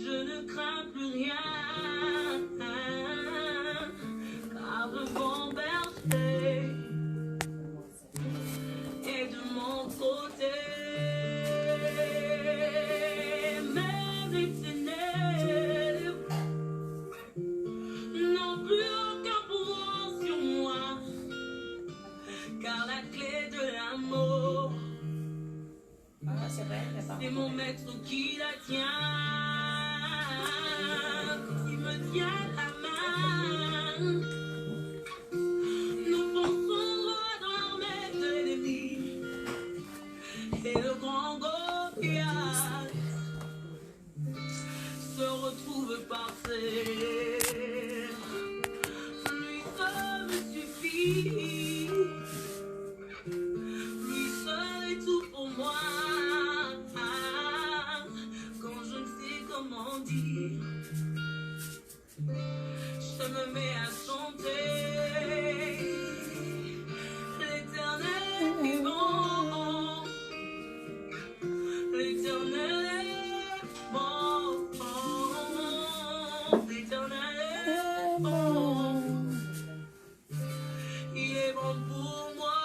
Je ne crains plus rien, car le bon berger est de mon côté. Même les ténèbres n'ont plus aucun pouvoir sur moi, car la clé de l'amour, c'est mon maître qui la tient. Il me tient la main. Nous fonçons droit dans l'armée de l'ennemi. Et le grand Goliath se retrouve par terre. Lui seul me suffit. Lui seul est tout pour moi. Quand je ne sais comment dire, je me mets à chanter. L'Éternel est bon. L'Éternel est bon. L'Éternel est bon. Il est bon pour moi.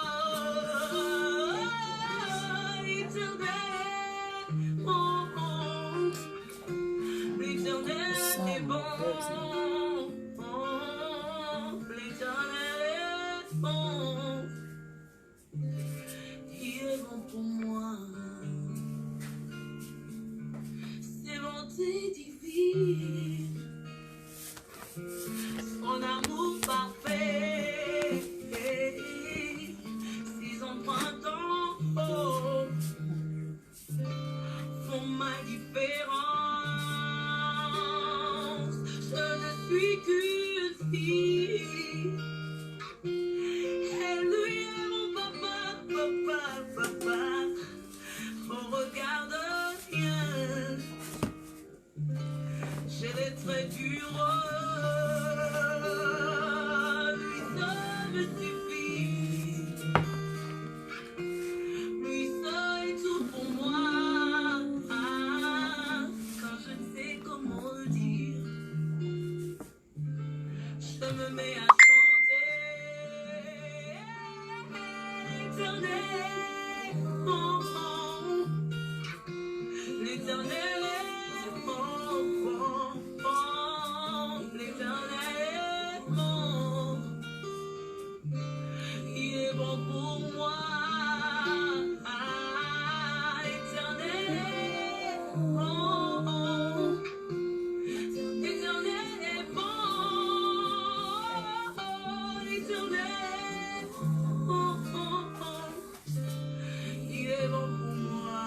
L'Éternel est bon. L'Éternel est bon. L'Éternel est bon. Il est bon pour moi. Ses bontés divines, son amour parfait, ses emprunts oh, font ma différence. Je ne suis qu'une fille. Elle lui est mon papa, papa, papa. On regarde rien. J'ai les traits du roi. Lui seul me suffit. Lui seul est tout pour moi. Quand je ne sais comment le dire, je me mets à chanter. L'Éternel est bon. L'Éternel est bon, bon, bon. L'Éternel est bon. Il est bon pour moi. L'Éternel est bon. L'Éternel est bon. L'Éternel est bon. Il est bon pour moi.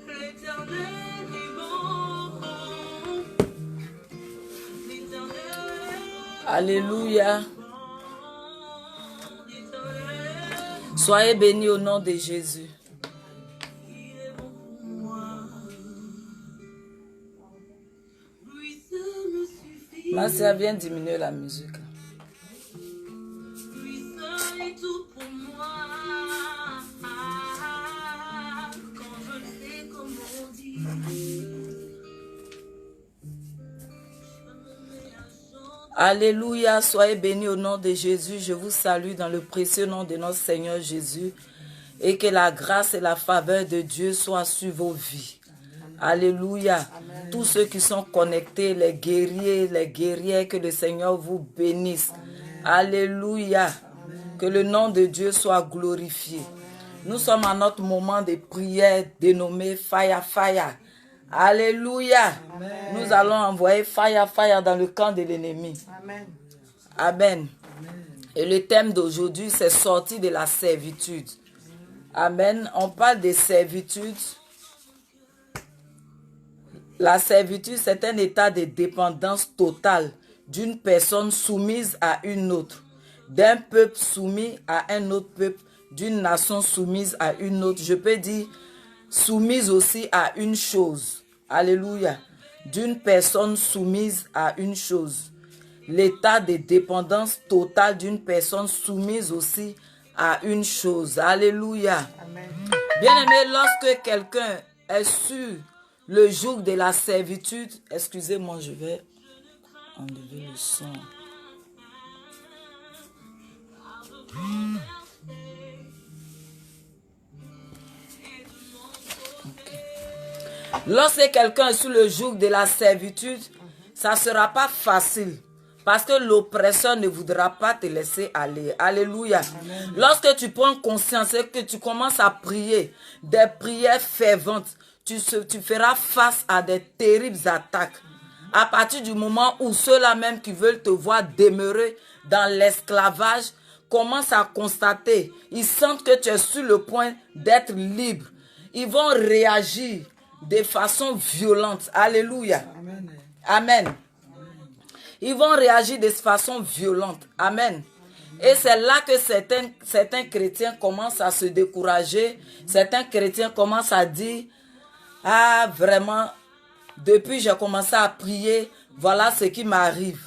L'Éternel est bon. L'Éternel est Alléluia. bon. L'Éternel est Soyez bénis au nom de Jésus. Il est bon pour moi. Lui seul me suffit. Ma sœur, viens diminuer la musique. Lui seul est tout pour moi. Quand je ne sais comment dire, je me mets à chanter. Alléluia, soyez bénis au nom de Jésus. Je vous salue dans le précieux nom de notre Seigneur Jésus. Et que la grâce et la faveur de Dieu soient sur vos vies. Alléluia. Tous ceux qui sont connectés, les guerriers, les guerrières, que le Seigneur vous bénisse. Alléluia. Que le nom de Dieu soit glorifié. Nous sommes à notre moment de prière dénommé Fire Fire. Alléluia. Nous allons envoyer Fire Fire dans le camp de l'ennemi. Amen. Amen. Et le thème d'aujourd'hui, c'est sortir de la servitude. Amen. On parle de servitude. La servitude, c'est un état de dépendance totale d'une personne soumise à une autre, d'un peuple soumis à un autre peuple, d'une nation soumise à une autre. Je peux dire soumise aussi à une chose. Alléluia. D'une personne soumise à une chose. L'état de dépendance totale d'une personne soumise aussi à une chose. Alléluia. Amen. Bien-aimé, lorsque quelqu'un est sûr le joug de la servitude. Excusez-moi, je vais enlever le son. Lorsque quelqu'un est sous le joug de la servitude, ça ne sera pas facile. Parce que l'oppresseur ne voudra pas te laisser aller. Alléluia. Amen. Lorsque tu prends conscience et que tu commences à prier des prières ferventes, tu feras face à des terribles attaques. À partir du moment où ceux-là même qui veulent te voir demeurer dans l'esclavage commencent à constater, ils sentent que tu es sur le point d'être libre. Ils vont réagir de façon violente. Alléluia. Amen. Amen. Ils vont réagir de façon violente. Amen. Et c'est là que certains chrétiens commencent à se décourager. Certains chrétiens commencent à dire, ah vraiment, depuis j'ai commencé à prier, voilà ce qui m'arrive.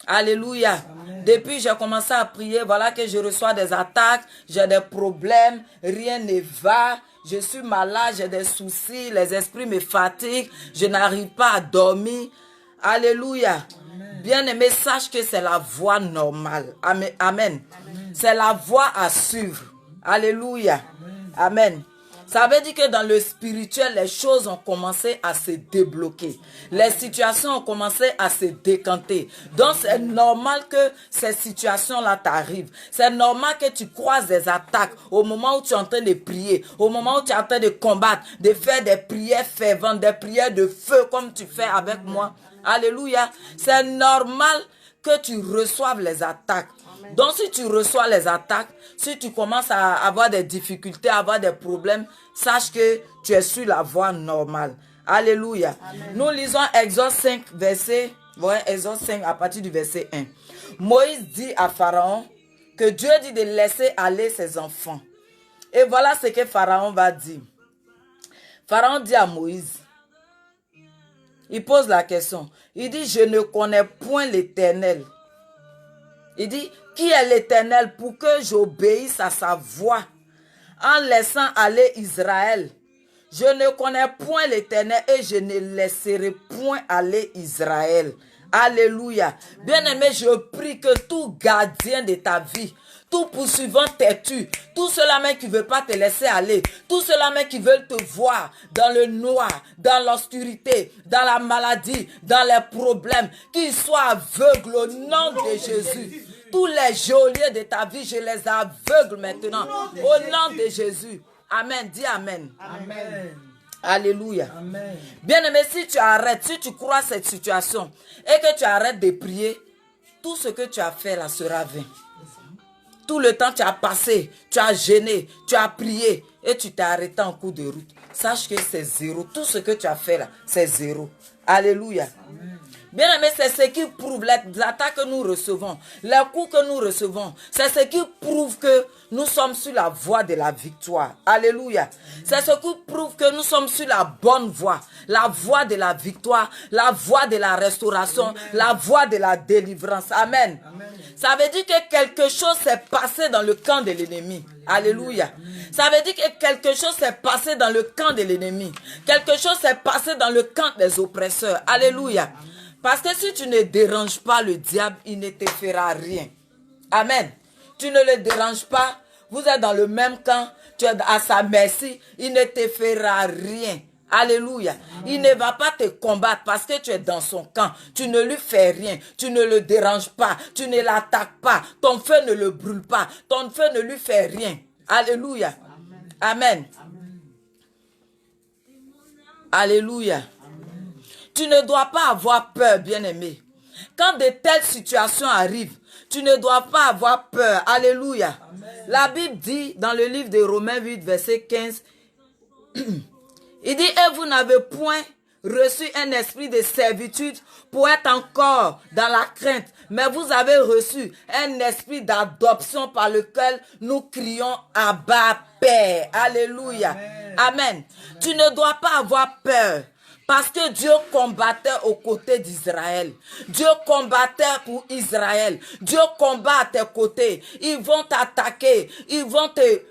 Alléluia. Amen. Depuis j'ai commencé à prier, voilà que je reçois des attaques, j'ai des problèmes, rien ne va. Je suis malade, j'ai des soucis, les esprits me fatiguent, je n'arrive pas à dormir. Alléluia. Bien-aimé, sache que c'est la voie normale. Amen. Amen. C'est la voie à suivre. Alléluia. Amen. Ça veut dire que dans le spirituel, les choses ont commencé à se débloquer. Les situations ont commencé à se décanter. Donc c'est normal que ces situations-là t'arrivent. C'est normal que tu croises des attaques au moment où tu es en train de prier, au moment où tu es en train de combattre, de faire des prières ferventes, des prières de feu comme tu fais avec moi. Alléluia. C'est normal que tu reçoives les attaques. Amen. Donc si tu reçois les attaques, si tu commences à avoir des difficultés, à avoir des problèmes, sache que tu es sur la voie normale. Alléluia. Amen. Nous lisons Exode 5, Exode 5 à partir du verset 1. Moïse dit à Pharaon que Dieu dit de laisser aller ses enfants. Et voilà ce que Pharaon va dire. Pharaon dit à Moïse, il pose la question. Il dit, je ne connais point l'Éternel. Il dit, qui est l'Éternel pour que j'obéisse à sa voix en laissant aller Israël? Je ne connais point l'Éternel et je ne laisserai point aller Israël. Alléluia. Bien-aimé, je prie que tout gardien de ta vie, tout poursuivant têtu, tout ceux-là même qui ne veulent pas te laisser aller, tout ceux-là même qui veulent te voir dans le noir, dans l'obscurité, dans la maladie, dans les problèmes, qu'ils soient aveugles au nom de Jésus. Tous les geôliers de ta vie, je les aveugle maintenant au nom de Jésus. Amen. Dis Amen. Amen. Alléluia. Amen. Bien-aimé, si tu arrêtes, si tu crois cette situation et que tu arrêtes de prier, tout ce que tu as fait là sera vain. Tout le temps tu as passé, tu as gêné, tu as prié et tu t'es arrêté en cours de route. Sache que c'est zéro. Tout ce que tu as fait là, c'est zéro. Alléluia. Amen. Bien aimé, c'est ce qui prouve les attaques que nous recevons, les coups que nous recevons. C'est ce qui prouve que nous sommes sur la voie de la victoire. Alléluia. C'est ce qui prouve que nous sommes sur la bonne voie. La voie de la victoire, la voie de la restauration, Amen. La voie de la délivrance. Amen. Amen. Ça veut dire que quelque chose s'est passé dans le camp de l'ennemi. Alléluia. Ça veut dire que quelque chose s'est passé dans le camp de l'ennemi. Quelque chose s'est passé dans le camp des oppresseurs. Alléluia. Parce que si tu ne déranges pas le diable, il ne te fera rien. Amen. Tu ne le déranges pas. Vous êtes dans le même camp. Tu es à sa merci. Il ne te fera rien. Alléluia. Il ne va pas te combattre parce que tu es dans son camp. Tu ne lui fais rien. Tu ne le déranges pas. Tu ne l'attaques pas. Ton feu ne le brûle pas. Ton feu ne lui fait rien. Alléluia. Amen. Amen. Alléluia. Tu ne dois pas avoir peur, bien-aimé. Quand de telles situations arrivent, tu ne dois pas avoir peur. Alléluia. Amen. La Bible dit dans le livre de Romains 8, verset 15, il dit, et vous n'avez point reçu un esprit de servitude pour être encore dans la crainte, mais vous avez reçu un esprit d'adoption par lequel nous crions Abba Père. Alléluia. Amen. Amen. Tu ne dois pas avoir peur. Parce que Dieu combattait aux côtés d'Israël. Dieu combattait pour Israël. Dieu combat à tes côtés. Ils vont t'attaquer. Ils vont te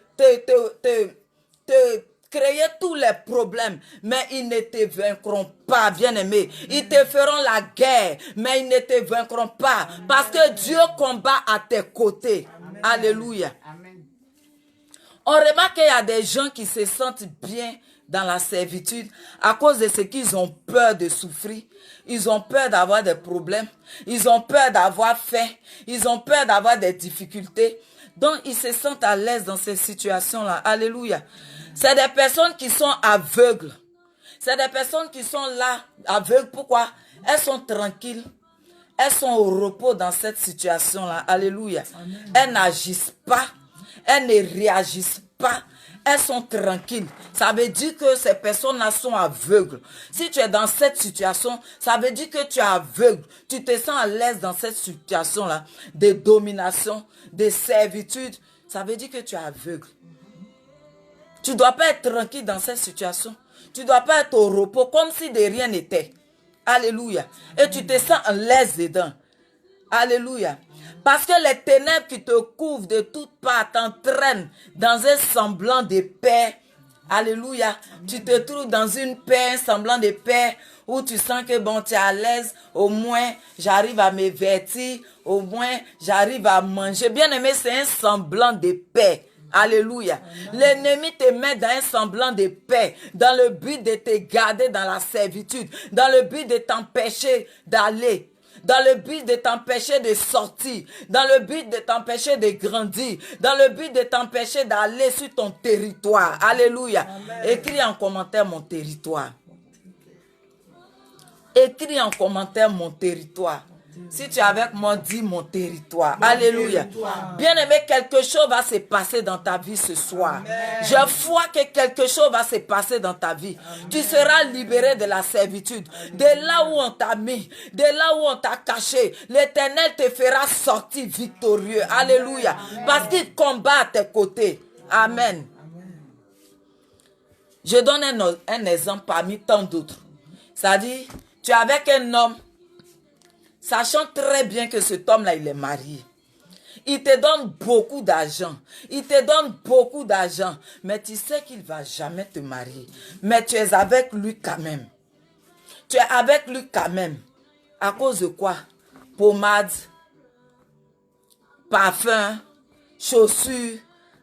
créer tous les problèmes, mais ils ne te vaincront pas, bien-aimé. Ils te feront la guerre, mais ils ne te vaincront pas, parce que Dieu combat à tes côtés. Alléluia. On remarque qu'il y a des gens qui se sentent bien dans la servitude à cause de ce qu'ils ont peur de souffrir. Ils ont peur d'avoir des problèmes. Ils ont peur d'avoir faim. Ils ont peur d'avoir des difficultés. Donc, ils se sentent à l'aise dans ces situations-là. Alléluia. C'est des personnes qui sont aveugles. C'est des personnes qui sont là, aveugles. Pourquoi? Elles sont tranquilles. Elles sont au repos dans cette situation-là. Alléluia. Elles n'agissent pas. Elles ne réagissent pas. Elles sont tranquilles. Ça veut dire que ces personnes-là sont aveugles. Si tu es dans cette situation, ça veut dire que tu es aveugle. Tu te sens à l'aise dans cette situation-là de domination, de servitude. Ça veut dire que tu es aveugle. Tu ne dois pas être tranquille dans cette situation. Tu ne dois pas être au repos comme si de rien n'était. Alléluia. Et tu te sens à l'aise dedans. Alléluia. Parce que les ténèbres qui te couvrent de toutes parts t'entraînent dans un semblant de paix. Alléluia. Tu te trouves dans une paix, un semblant de paix, où tu sens que bon, tu es à l'aise. Au moins, j'arrive à me vêtir. Au moins, j'arrive à manger. Bien aimé, c'est un semblant de paix. Alléluia. L'ennemi te met dans un semblant de paix, dans le but de te garder dans la servitude, dans le but de t'empêcher d'aller, dans le but de t'empêcher de sortir, dans le but de t'empêcher de grandir, dans le but de t'empêcher d'aller sur ton territoire. Alléluia. Amen. Écris en commentaire mon territoire. Écris en commentaire mon territoire. Si tu es avec moi, dis mon territoire. Alléluia. Bien-aimé, quelque chose va se passer dans ta vie ce soir. Amen. Je vois que quelque chose va se passer dans ta vie. Amen. Tu seras libéré de la servitude. Amen. De là où on t'a mis, de là où on t'a caché, l'Éternel te fera sortir victorieux. Amen. Alléluia. Amen. Parce qu'il combat à tes côtés. Amen. Amen. Je donne un exemple parmi tant d'autres. C'est-à-dire, tu es avec un homme, sachant très bien que cet homme-là, il est marié. Il te donne beaucoup d'argent. Il te donne beaucoup d'argent. Mais tu sais qu'il ne va jamais te marier. Mais tu es avec lui quand même. Tu es avec lui quand même. À cause de quoi? Pommade, parfum, chaussures,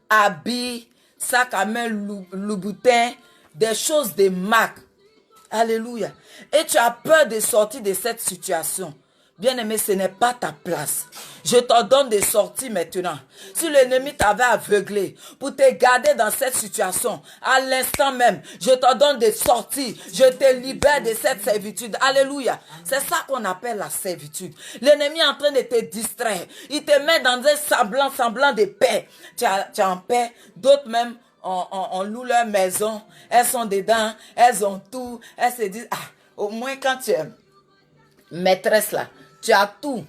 habits, sac à main, Louboutin, des choses de marque. Alléluia. Et tu as peur de sortir de cette situation. Bien-aimé, ce n'est pas ta place. Je t'ordonne de sortir maintenant. Si l'ennemi t'avait aveuglé pour te garder dans cette situation, à l'instant même, je t'ordonne de sortir. Je te libère de cette servitude. Alléluia. C'est ça qu'on appelle la servitude. L'ennemi est en train de te distraire. Il te met dans un semblant de paix. Tu es en paix. D'autres même, on loue leur maison. Elles sont dedans. Elles ont tout. Elles se disent, au moins quand tu es maîtresse là, tu as tout.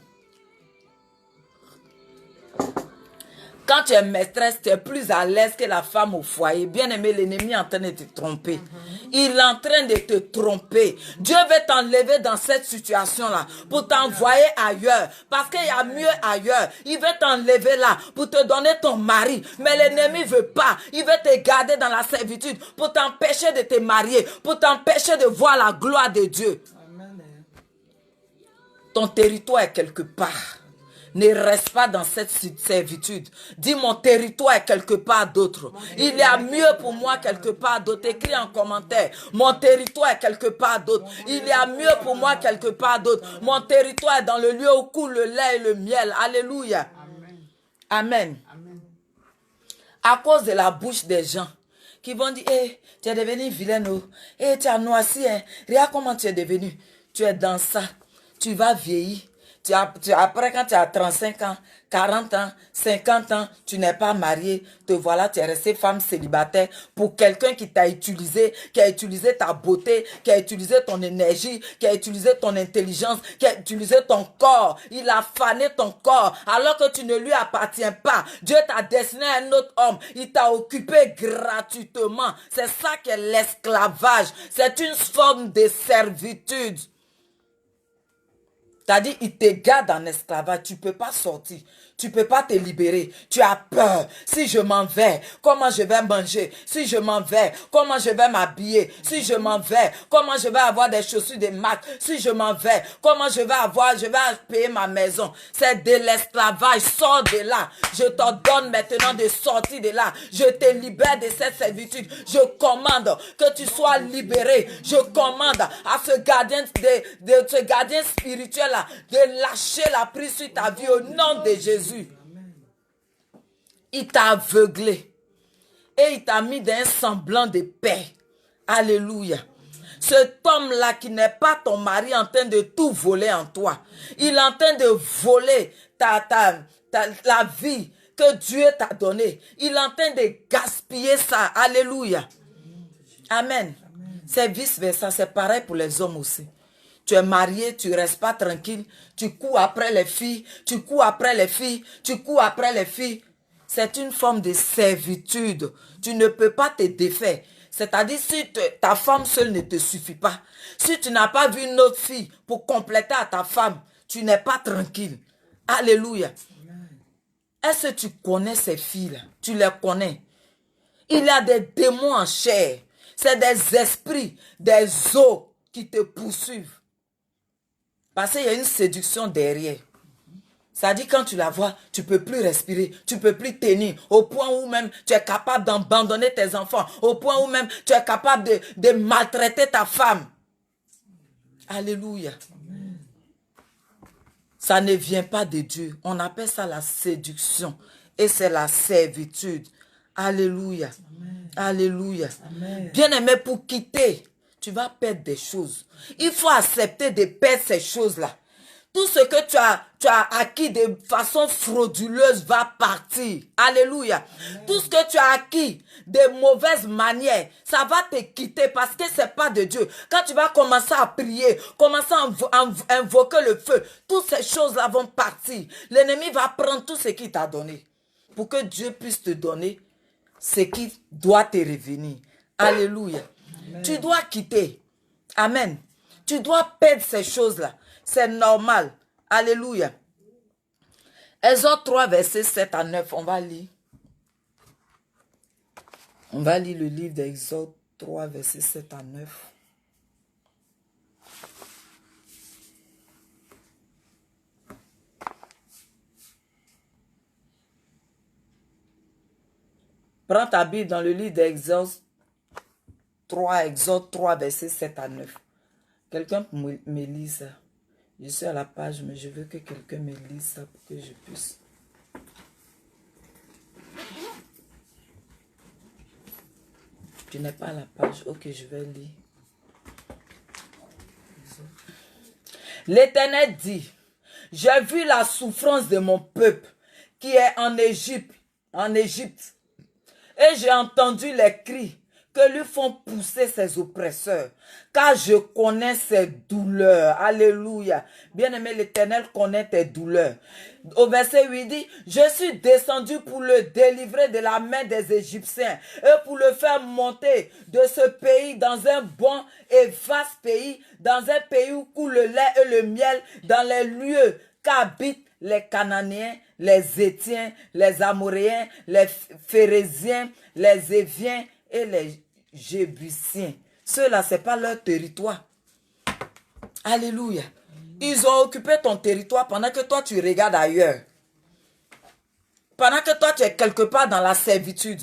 Quand tu es maîtresse, tu es plus à l'aise que la femme au foyer. Bien aimé, l'ennemi est en train de te tromper. Il est en train de te tromper. Dieu veut t'enlever dans cette situation-là pour t'envoyer ailleurs. Parce qu'il y a mieux ailleurs. Il veut t'enlever là pour te donner ton mari. Mais l'ennemi ne veut pas. Il veut te garder dans la servitude pour t'empêcher de te marier. Pour t'empêcher de voir la gloire de Dieu. Ton territoire est quelque part. Ne reste pas dans cette servitude. Dis mon territoire est quelque part d'autre. Il y a mieux pour moi quelque part d'autre. Écris en commentaire. Mon territoire est quelque part d'autre. Il y a mieux pour moi quelque part d'autre. Mon territoire est dans le lieu où coule le lait et le miel. Alléluia. Amen. Amen. À cause de la bouche des gens qui vont dire, hey, tu es devenu vilain. Hey, tu as noirci. Hein. Regarde comment tu es devenu. Tu es dans ça. Tu vas vieillir. Après, quand tu as 35 ans, 40 ans, 50 ans, tu n'es pas marié, te voilà, tu es resté femme célibataire pour quelqu'un qui t'a utilisé, qui a utilisé ta beauté, qui a utilisé ton énergie, qui a utilisé ton intelligence, qui a utilisé ton corps. Il a fané ton corps alors que tu ne lui appartiens pas. Dieu t'a destiné à un autre homme. Il t'a occupé gratuitement. C'est ça qu'est l'esclavage. C'est une forme de servitude. C'est-à-dire, il te garde en esclavage. Tu ne peux pas sortir. tu ne peux pas te libérer. Tu as peur. Si je m'en vais, comment je vais manger? Si je m'en vais, comment je vais m'habiller? Si je m'en vais, comment je vais avoir des chaussures de marque? Si je m'en vais, comment je vais payer ma maison? C'est de l'esclavage. Sors de là. Je t'ordonne maintenant de sortir de là. Je te libère de cette servitude. Je commande que tu sois libéré. Je commande à ce gardien ce gardien spirituel là de lâcher la prise sur ta vie au nom de Jésus. Il t'a aveuglé et il t'a mis dans un semblant de paix. Alléluia. Cet homme-là qui n'est pas ton mari en train de tout voler en toi. Il est en train de voler la vie que Dieu t'a donnée. Il est en train de gaspiller ça. Alléluia. Amen. C'est vice-versa. C'est pareil pour les hommes aussi. Tu es marié, tu ne restes pas tranquille. Tu cours après les filles. Tu cours après les filles. Tu cours après les filles. C'est une forme de servitude. Tu ne peux pas te défaire. C'est-à-dire, si ta femme seule ne te suffit pas, si tu n'as pas vu une autre fille pour compléter à ta femme, tu n'es pas tranquille. Alléluia. Est-ce que tu connais ces filles-là? Tu les connais. Il y a des démons en chair. C'est des esprits, des eaux qui te poursuivent. Parce qu'il y a une séduction derrière. Ça dit quand tu la vois, tu ne peux plus respirer, tu ne peux plus tenir, au point où même tu es capable d'abandonner tes enfants, au point où même tu es capable de maltraiter ta femme. Alléluia. Amen. Ça ne vient pas de Dieu. On appelle ça la séduction et c'est la servitude. Alléluia. Amen. Alléluia. Bien-aimé, pour quitter, tu vas perdre des choses. Il faut accepter de perdre ces choses-là. Tout ce que tu as acquis de façon frauduleuse va partir. Alléluia. Amen. Tout ce que tu as acquis de mauvaises manières, ça va te quitter parce que ce n'est pas de Dieu. Quand tu vas commencer à prier, commencer à invoquer le feu, toutes ces choses-là vont partir. L'ennemi va prendre tout ce qu'il t'a donné pour que Dieu puisse te donner ce qui doit te revenir. Alléluia. Amen. Tu dois quitter. Amen. Tu dois perdre ces choses-là. C'est normal. Alléluia. Exode 3, versets 7 à 9. On va lire. On va lire le livre d'Exode 3, versets 7 à 9. Prends ta Bible dans le livre d'Exode 3, versets 7 à 9. Quelqu'un me lise ça. Je suis à la page, mais je veux que quelqu'un me lise ça pour que je puisse. Tu n'es pas à la page. Ok, je vais lire. L'Éternel dit, j'ai vu la souffrance de mon peuple qui est en Égypte, et j'ai entendu les cris que lui font pousser ses oppresseurs, car je connais ses douleurs. Alléluia. Bien-aimé, l'Éternel connaît tes douleurs. Au verset 8 dit, je suis descendu pour le délivrer de la main des Égyptiens et pour le faire monter de ce pays dans un bon et vaste pays, dans un pays où coule le lait et le miel, dans les lieux qu'habitent les Cananéens, les Hétiens, les Amoréens, les Phéréziens, les Éviens et les Jébusiens. Ceux-là, ce n'est pas leur territoire. Alléluia. Ils ont occupé ton territoire pendant que toi, tu regardes ailleurs. Pendant que toi, tu es quelque part dans la servitude.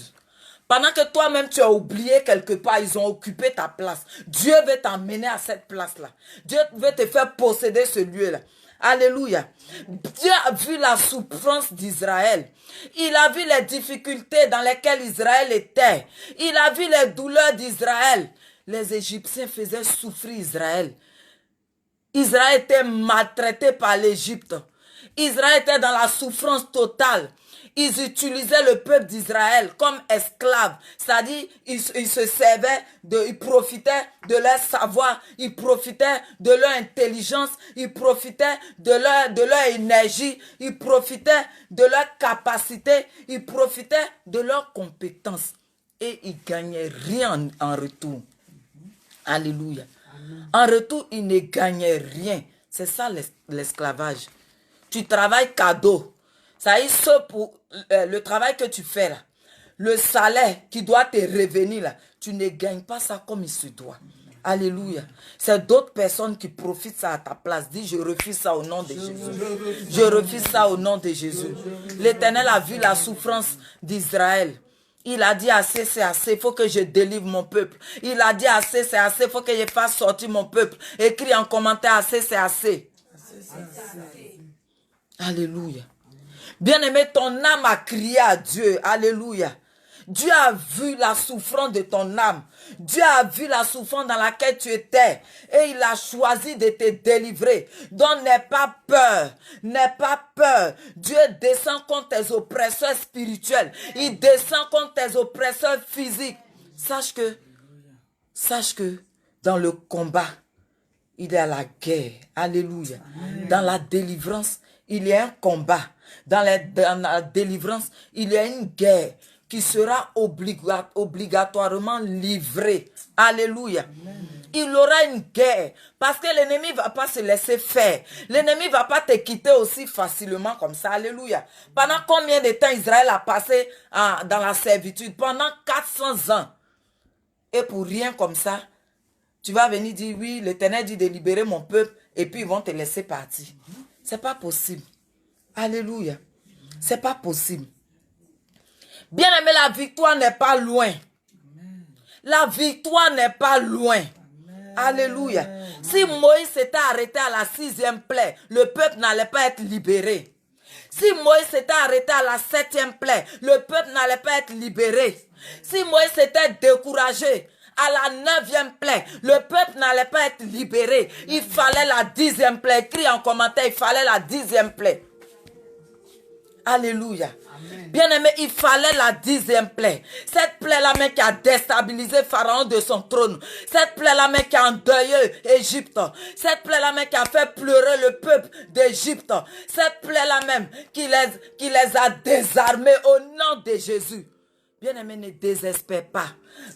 Pendant que toi-même, tu as oublié quelque part, ils ont occupé ta place. Dieu veut t'emmener à cette place-là. Dieu veut te faire posséder ce lieu-là. Alléluia. Dieu a vu la souffrance d'Israël. Il a vu les difficultés dans lesquelles Israël était. Il a vu les douleurs d'Israël. Les Égyptiens faisaient souffrir Israël. Israël était maltraité par l'Égypte. Israël était dans la souffrance totale. Ils utilisaient le peuple d'Israël comme esclaves. C'est-à-dire, ils se servaient, ils profitaient de leur savoir, ils profitaient de leur intelligence, ils profitaient de leur énergie, ils profitaient de leur capacité, ils profitaient de leurs compétences. Et ils ne gagnaient rien en retour. Alléluia. En retour, ils ne gagnaient rien. C'est ça l'esclavage. Tu travailles cadeau. Ça y est, pour le travail que tu fais là, le salaire qui doit te revenir là, tu ne gagnes pas ça comme il se doit. Alléluia. C'est d'autres personnes qui profitent ça à ta place. Dis, je refuse ça au nom de Jésus. Je refuse ça au nom de Jésus. L'Éternel a vu la souffrance d'Israël. Il a dit assez, c'est assez, il faut que je délivre mon peuple. Il a dit assez, c'est assez, il faut que je fasse sortir mon peuple. Écris en commentaire, assez, c'est assez. Alléluia. Bien-aimé, ton âme a crié à Dieu. Alléluia. Dieu a vu la souffrance de ton âme. Dieu a vu la souffrance dans laquelle tu étais. Et il a choisi de te délivrer. Donc n'aie pas peur. N'aie pas peur. Dieu descend contre tes oppresseurs spirituels. Il descend contre tes oppresseurs physiques. Sache que dans le combat, il y a la guerre. Alléluia. Amen. Dans la délivrance, il y a un combat. Dans la délivrance, il y a une guerre qui sera obligatoirement livrée. Alléluia. Amen. Il aura une guerre parce que l'ennemi ne va pas se laisser faire. L'ennemi ne va pas te quitter aussi facilement comme ça. Alléluia. Pendant combien de temps Israël a passé dans la servitude? Pendant 400 ans. Et pour rien comme ça, tu vas venir dire, oui, l'Éternel dit de libérer mon peuple et puis ils vont te laisser partir. C'est pas possible. Alléluia. C'est pas possible. Bien-aimé, la victoire n'est pas loin. La victoire n'est pas loin. Alléluia. Si Moïse s'était arrêté à la 6e plaie, le peuple n'allait pas être libéré. Si Moïse s'était arrêté à la 7e plaie, le peuple n'allait pas être libéré. Si Moïse s'était découragé à la 9e plaie, le peuple n'allait pas être libéré. Il fallait la 10e plaie. Écris en commentaire, il fallait la 10e plaie. Alléluia. Bien-aimé, il fallait la 10e plaie. Cette plaie-là même qui a déstabilisé Pharaon de son trône. Cette plaie-là même qui a endeuillé Égypte. Cette plaie-là même qui a fait pleurer le peuple d'Égypte. Cette plaie-là même qui les a désarmés au nom de Jésus. Bien-aimé, ne désespère pas.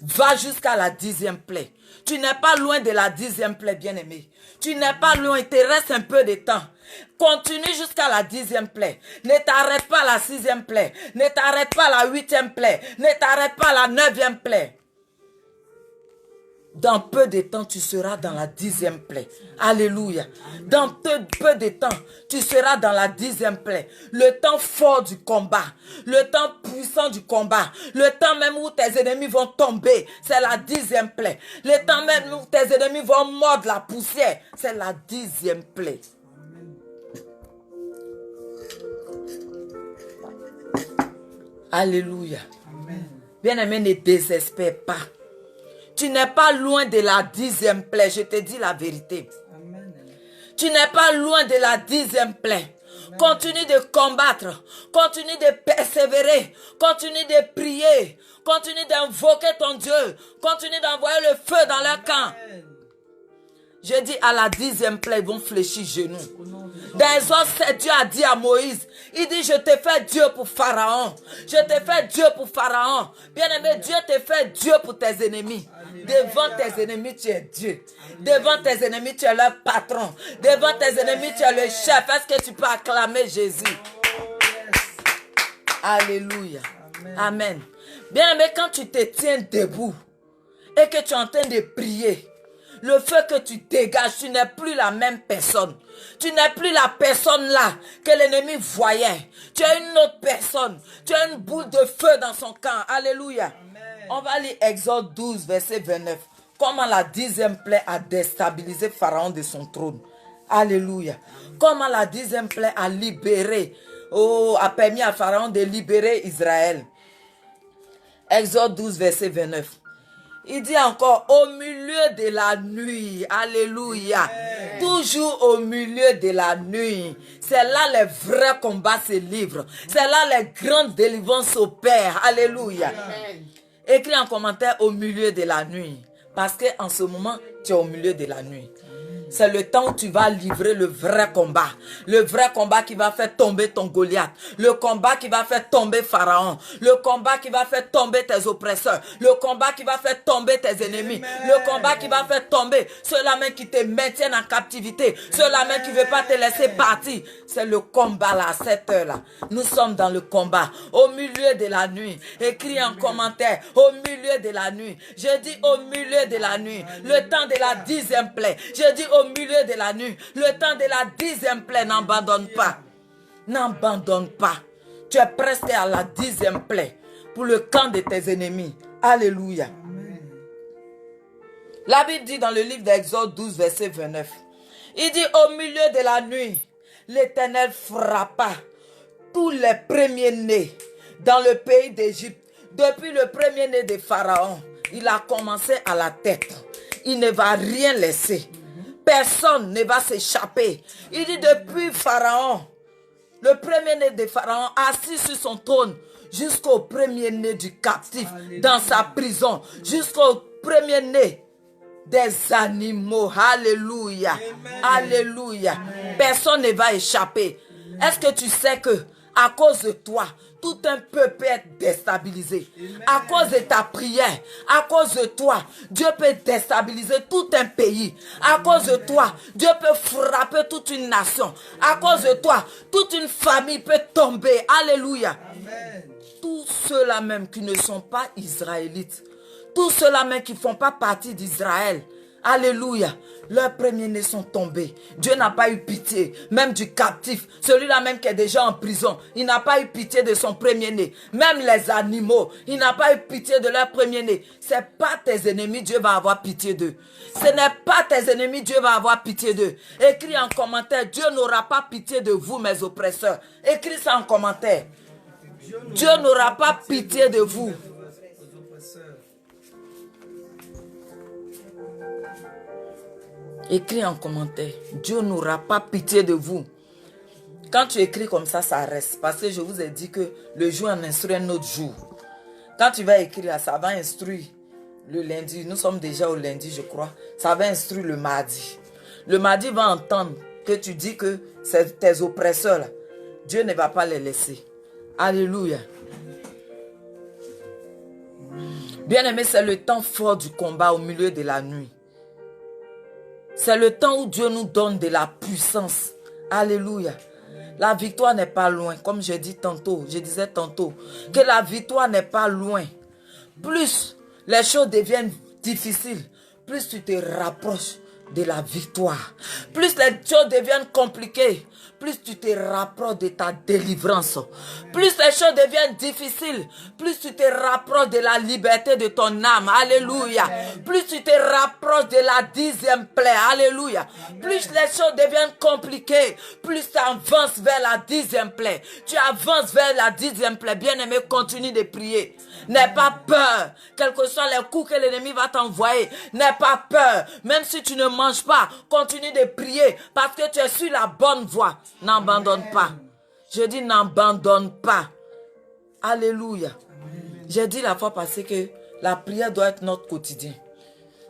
Va jusqu'à la 10e plaie. Tu n'es pas loin de la 10e plaie, bien-aimé. Tu n'es pas loin, il te reste un peu de temps. Continue jusqu'à la 10e plaie. Ne t'arrête pas à la 6e plaie. Ne t'arrête pas à la 8e plaie. Ne t'arrête pas à la 9e plaie. Dans peu de temps, tu seras dans la 10e plaie. Alléluia. Dans peu de temps, tu seras dans la 10e plaie. Le temps fort du combat. Le temps puissant du combat. Le temps même où tes ennemis vont tomber. C'est la 10e plaie. Le temps même où tes ennemis vont mordre la poussière. C'est la 10e plaie. Alléluia. Bien-aimé, ne désespère pas. Tu n'es pas loin de la 10e plaie. Je te dis la vérité. Amen. Tu n'es pas loin de la 10e plaie. Amen. Continue de combattre. Continue de persévérer. Continue de prier. Continue d'invoquer ton Dieu. Continue d'envoyer le feu dans leur camp. Je dis à la 10e plaie, ils vont fléchir genoux. Dans Exode 7, Dieu a dit à Moïse, il dit, je te fais Dieu pour Pharaon. Je te fais Dieu pour Pharaon. Bien-aimé, Dieu te fait Dieu pour tes ennemis. Devant tes ennemis, tu es Dieu. Devant tes ennemis, tu es leur patron. Devant tes ennemis, tu es le chef. Est-ce que tu peux acclamer Jésus? Alléluia. Amen. Bien-aimé, quand tu te tiens debout et que tu es en train de prier, le feu que tu dégages, tu n'es plus la même personne. Tu n'es plus la personne là que l'ennemi voyait. Tu es une autre personne. Tu as une boule de feu dans son camp. Alléluia. Amen. On va lire Exode 12, verset 29. Comment la 10e plaie a déstabilisé Pharaon de son trône. Alléluia. Comment la 10e plaie a libéré, a permis à Pharaon de libérer Israël. Exode 12, verset 29. Il dit encore, au milieu de la nuit, alléluia, toujours au milieu de la nuit, c'est là les vrais combats se livrent, c'est là les grandes délivrances s'opèrent, alléluia. Amen. Écris en commentaire au milieu de la nuit, parce qu'en ce moment, tu es au milieu de la nuit. C'est le temps où tu vas livrer le vrai combat. Le vrai combat qui va faire tomber ton Goliath. Le combat qui va faire tomber Pharaon. Le combat qui va faire tomber tes oppresseurs. Le combat qui va faire tomber tes ennemis. Le combat qui va faire tomber ceux-là même qui te maintiennent en captivité. Ceux-là même qui ne veulent pas te laisser partir. C'est le combat là, à cette heure-là. Nous sommes dans le combat. Au milieu de la nuit. Écris en commentaire. Au milieu de la nuit. Je dis au milieu de la nuit. Le temps de la 10e plaie. Je dis au milieu de la nuit. Le temps de la 10e plaie. N'abandonne pas. N'abandonne pas. Tu es presque à la 10e plaie. Pour le camp de tes ennemis. Alléluia. La Bible dit dans le livre d'Exode 12, verset 29. Il dit au milieu de la nuit. L'Éternel frappa tous les premiers-nés dans le pays d'Égypte. Depuis le premier-né de Pharaon, il a commencé à la tête. Il ne va rien laisser. Personne ne va s'échapper. Il dit depuis Pharaon, le premier-né de Pharaon assis sur son trône, jusqu'au premier-né du captif dans sa prison, jusqu'au premier-né des animaux. Alléluia. Alléluia. Personne ne va échapper. Est-ce que tu sais que à cause de toi, tout un peuple peut être déstabilisé? À cause de ta prière, à cause de toi, Dieu peut déstabiliser tout un pays. À cause de toi, Dieu peut frapper toute une nation. À cause de toi, toute une famille peut tomber. Alléluia. Amen. Tous ceux-là même qui ne sont pas israélites, tous ceux-là même qui ne font pas partie d'Israël, alléluia, leurs premiers-nés sont tombés. Dieu n'a pas eu pitié, même du captif, celui-là même qui est déjà en prison, il n'a pas eu pitié de son premier-né. Même les animaux, il n'a pas eu pitié de leur premier-né. Ce n'est pas tes ennemis, Dieu va avoir pitié d'eux. Ce n'est pas tes ennemis, Dieu va avoir pitié d'eux. Écris en commentaire, Dieu n'aura pas pitié de vous, mes oppresseurs. Écris ça en commentaire. Dieu n'aura pas pitié de vous. Écris en commentaire. Dieu n'aura pas pitié de vous. Quand tu écris comme ça, ça reste. Parce que je vous ai dit que le jour en instruit un autre jour. Quand tu vas écrire, ça va instruire le lundi. Nous sommes déjà au lundi, je crois. Ça va instruire le mardi. Le mardi va entendre que tu dis que c'est tes oppresseurs là. Dieu ne va pas les laisser. Alléluia. Bien-aimé, c'est le temps fort du combat au milieu de la nuit. C'est le temps où Dieu nous donne de la puissance. Alléluia. La victoire n'est pas loin. Comme je disais tantôt, que la victoire n'est pas loin. Plus les choses deviennent difficiles, plus tu te rapproches de la victoire. Plus les choses deviennent compliquées, plus tu te rapproches de ta délivrance. Plus les choses deviennent difficiles, plus tu te rapproches de la liberté de ton âme. Alléluia. Plus tu te rapproches de la 10e plaie. Alléluia. Plus les choses deviennent compliquées, plus tu avances vers la 10e plaie. Tu avances vers la 10e plaie. Bien-aimé, continue de prier. N'aie pas peur. Quels que soient les coups que l'ennemi va t'envoyer, n'aie pas peur. Même si tu ne manges pas, continue de prier parce que tu es sur la bonne voie. N'abandonne pas. Je dis n'abandonne pas. Alléluia. J'ai dit la fois passée que la prière doit être notre quotidien.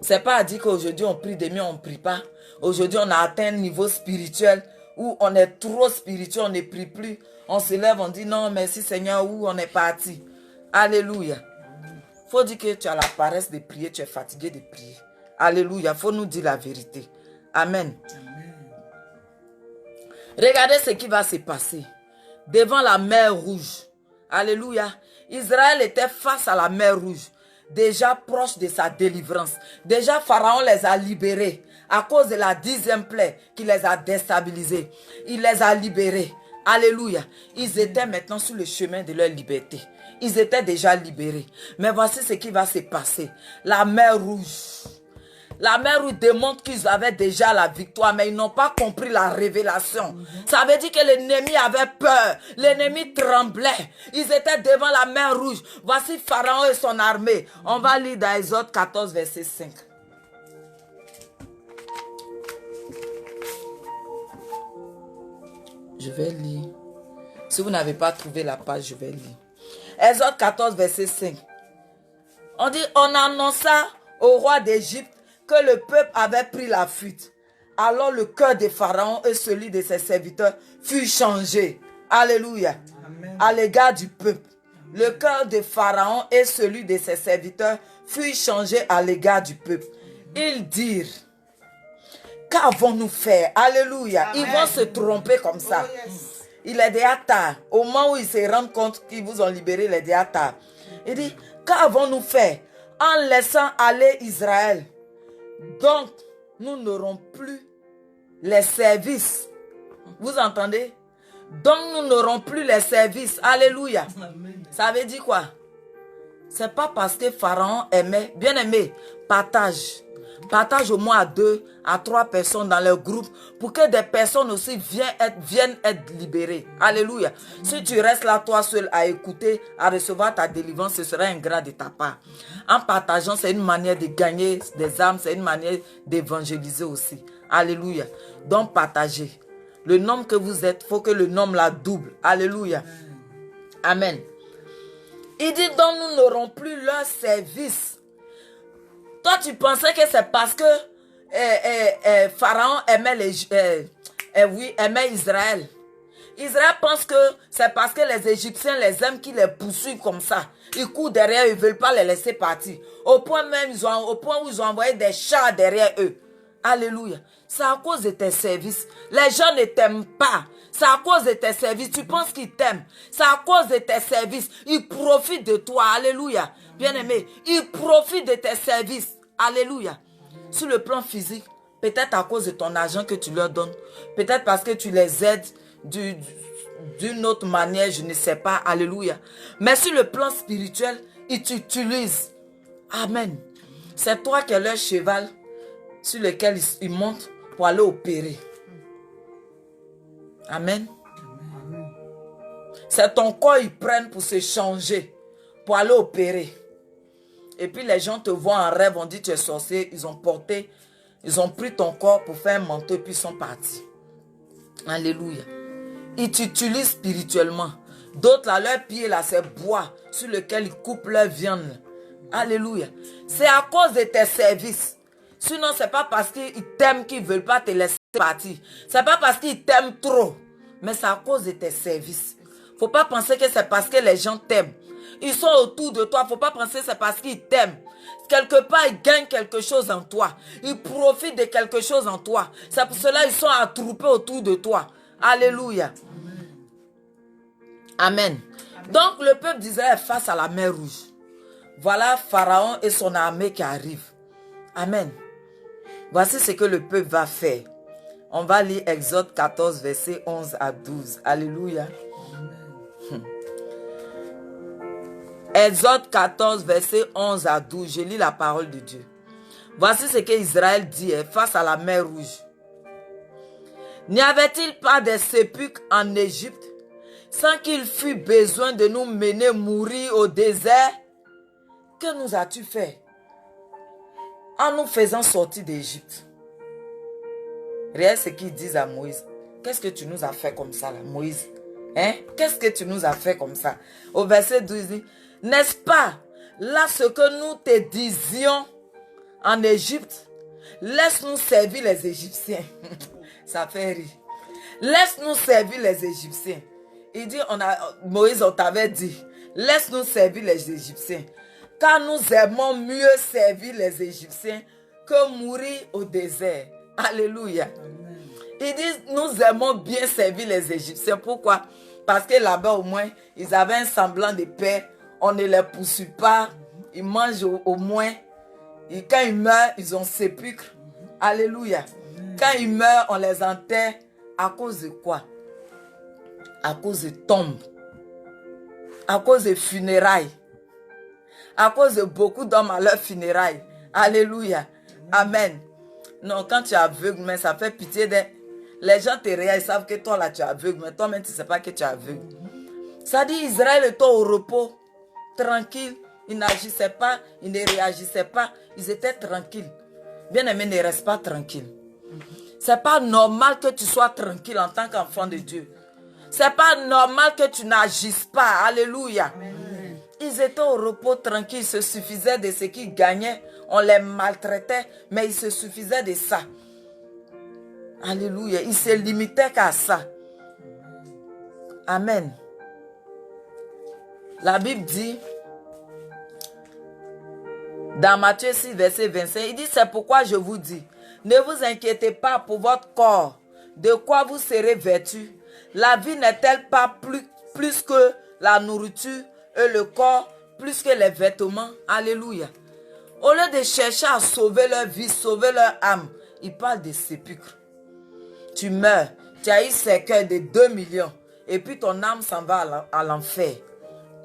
C'est pas à dire qu'aujourd'hui on prie, demain on ne prie pas. Aujourd'hui on a atteint un niveau spirituel où on est trop spirituel, on ne prie plus. On se lève, on dit non merci Seigneur, où on est parti. Alléluia. Faut dire que tu as la paresse de prier, tu es fatigué de prier. Alléluia. Faut nous dire la vérité. Amen. Regardez ce qui va se passer. Devant la mer rouge. Alléluia. Israël était face à la mer rouge. Déjà proche de sa délivrance. Déjà Pharaon les a libérés. À cause de la 10e plaie qui les a déstabilisés. Il les a libérés. Alléluia. Ils étaient maintenant sur le chemin de leur liberté. Ils étaient déjà libérés. Mais voici ce qui va se passer. La mer rouge. La mer rouge démontre qu'ils avaient déjà la victoire, mais ils n'ont pas compris la révélation. Ça veut dire que l'ennemi avait peur. L'ennemi tremblait. Ils étaient devant la mer rouge. Voici Pharaon et son armée. On va lire dans Exode 14, verset 5. Je vais lire. Si vous n'avez pas trouvé la page, je vais lire. Exode 14, verset 5. On dit, on annonça au roi d'Égypte que le peuple avait pris la fuite. Alors le cœur de Pharaon et celui de ses serviteurs fut changé. Alléluia. Amen. À l'égard du peuple. Le cœur de Pharaon et celui de ses serviteurs fut changé à l'égard du peuple. Ils dirent, qu'avons-nous fait? Alléluia. Amen. Ils vont se tromper comme ça. Oh, yes. Il est déjà tard. Au moment où ils se rendent compte qu'ils vous ont libéré, il est déjà tard. Il dit, qu'avons-nous fait en laissant aller Israël? Donc, nous n'aurons plus les services. Vous entendez? Donc, nous n'aurons plus les services. Alléluia. Amen. Ça veut dire quoi? C'est pas parce que Pharaon aimait, bien aimé, partage. Partage au moins à 2, à 3 personnes dans leur groupe pour que des personnes aussi viennent être libérées. Alléluia. Si tu restes là toi seul à écouter, à recevoir ta délivrance, ce sera ingrat de ta part. En partageant, c'est une manière de gagner des âmes, c'est une manière d'évangéliser aussi. Alléluia. Donc partagez. Le nombre que vous êtes, il faut que le nombre la double. Alléluia. Amen. Il dit donc nous n'aurons plus leur service. Toi, tu pensais que c'est parce que Pharaon aimait, aimait Israël. Israël pense que c'est parce que les Égyptiens les aiment qu'ils les poursuivent comme ça. Ils courent derrière eux, ils ne veulent pas les laisser partir. Au point où ils ont envoyé des chars derrière eux. Alléluia. C'est à cause de tes services. Les gens ne t'aiment pas. C'est à cause de tes services. Tu penses qu'ils t'aiment. C'est à cause de tes services. Ils profitent de toi. Alléluia. Bien-aimé, ils profitent de tes services. Alléluia. Sur le plan physique, peut-être à cause de ton argent que tu leur donnes. Peut-être parce que tu les aides d'une autre manière, je ne sais pas. Alléluia. Mais sur le plan spirituel, ils t'utilisent. Amen. C'est toi qui es leur cheval sur lequel ils montent pour aller opérer. Amen. C'est ton corps ils prennent pour se changer, pour aller opérer. Et puis les gens te voient en rêve, on dit tu es sorcier, ils ont pris ton corps pour faire un manteau et puis ils sont partis. Alléluia. Ils t'utilisent spirituellement. D'autres là, leurs pieds là, c'est bois sur lequel ils coupent leur viande. Alléluia. C'est à cause de tes services. Sinon, c'est pas parce qu'ils t'aiment qu'ils ne veulent pas te laisser partir. C'est pas parce qu'ils t'aiment trop. Mais c'est à cause de tes services. Faut pas penser que c'est parce que les gens t'aiment. Ils sont autour de toi. Faut pas penser que c'est parce qu'ils t'aiment. Quelque part, ils gagnent quelque chose en toi. Ils profitent de quelque chose en toi. C'est pour cela qu'ils sont attroupés autour de toi. Alléluia. Amen. Donc, le peuple d'Israël est face à la mer Rouge. Voilà Pharaon et son armée qui arrivent. Amen. Voici ce que le peuple va faire. On va lire Exode 14, versets 11 à 12. Alléluia. Exode 14, versets 11 à 12. Je lis la parole de Dieu. Voici ce que Israël dit face à la mer Rouge. N'y avait-il pas des sépulcres en Égypte sans qu'il fût besoin de nous mener mourir au désert? Que nous as-tu fait en nous faisant sortir d'Égypte? Regarde ce qu'ils disent à Moïse. Qu'est-ce que tu nous as fait comme ça, là, Moïse? Hein? Qu'est-ce que tu nous as fait comme ça? Au verset 12, il dit, n'est-ce pas là ce que nous te disions en Égypte? Laisse-nous servir les Égyptiens. Ça fait rire. Laisse-nous servir les Égyptiens. Il dit, Moïse, on t'avait dit, laisse-nous servir les Égyptiens. Car nous aimons mieux servir les Égyptiens que mourir au désert. Alléluia. Amen. Ils disent, nous aimons bien servir les Égyptiens. Pourquoi? Parce que là-bas, au moins, ils avaient un semblant de paix. On ne les poursuit pas. Ils mangent au moins. Et quand ils meurent, ils ont sépulcre. Alléluia. Amen. Quand ils meurent, on les enterre. À cause de quoi? À cause de tombes. À cause de funérailles. À cause de beaucoup d'hommes à leurs funérailles. Alléluia. Amen. Non, quand tu es aveugle, mais ça fait pitié. Les gens te regardent, ils savent que toi là tu es aveugle, mais toi-même tu ne sais pas que tu es aveugle. Ça dit Israël était au repos, tranquille. Ils n'agissaient pas, ils ne réagissaient pas. Ils étaient tranquilles. Bien-aimé, ne reste pas tranquille. Ce n'est pas normal que tu sois tranquille en tant qu'enfant de Dieu. Ce n'est pas normal que tu n'agisses pas. Alléluia. Amen. Ils étaient au repos tranquille, ils se suffisaient de ce qu'ils gagnaient. On les maltraitait, mais ils se suffisaient de ça. Alléluia. Il se limitait qu'à ça. Amen. La Bible dit, dans Matthieu 6, verset 25, il dit, c'est pourquoi je vous dis, ne vous inquiétez pas pour votre corps, de quoi vous serez vêtus. La vie n'est-elle pas plus que la nourriture et le corps plus que les vêtements? Alléluia. Au lieu de chercher à sauver leur vie, sauver leur âme, il parle de sépulcre. Tu meurs, tu as eu cercueil de 2 millions et puis ton âme s'en va à l'enfer.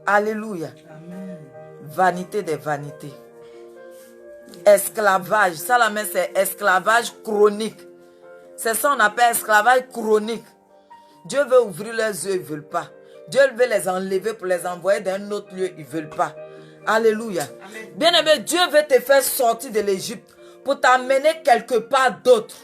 Alléluia. Amen. Vanité des vanités. Esclavage, ça la main c'est esclavage chronique. C'est ça qu'on appelle esclavage chronique. Dieu veut ouvrir leurs yeux, ils ne veulent pas. Dieu veut les enlever pour les envoyer dans un autre lieu, ils ne veulent pas. Alléluia. Bien-aimé, Dieu veut te faire sortir de l'Égypte pour t'amener quelque part d'autre.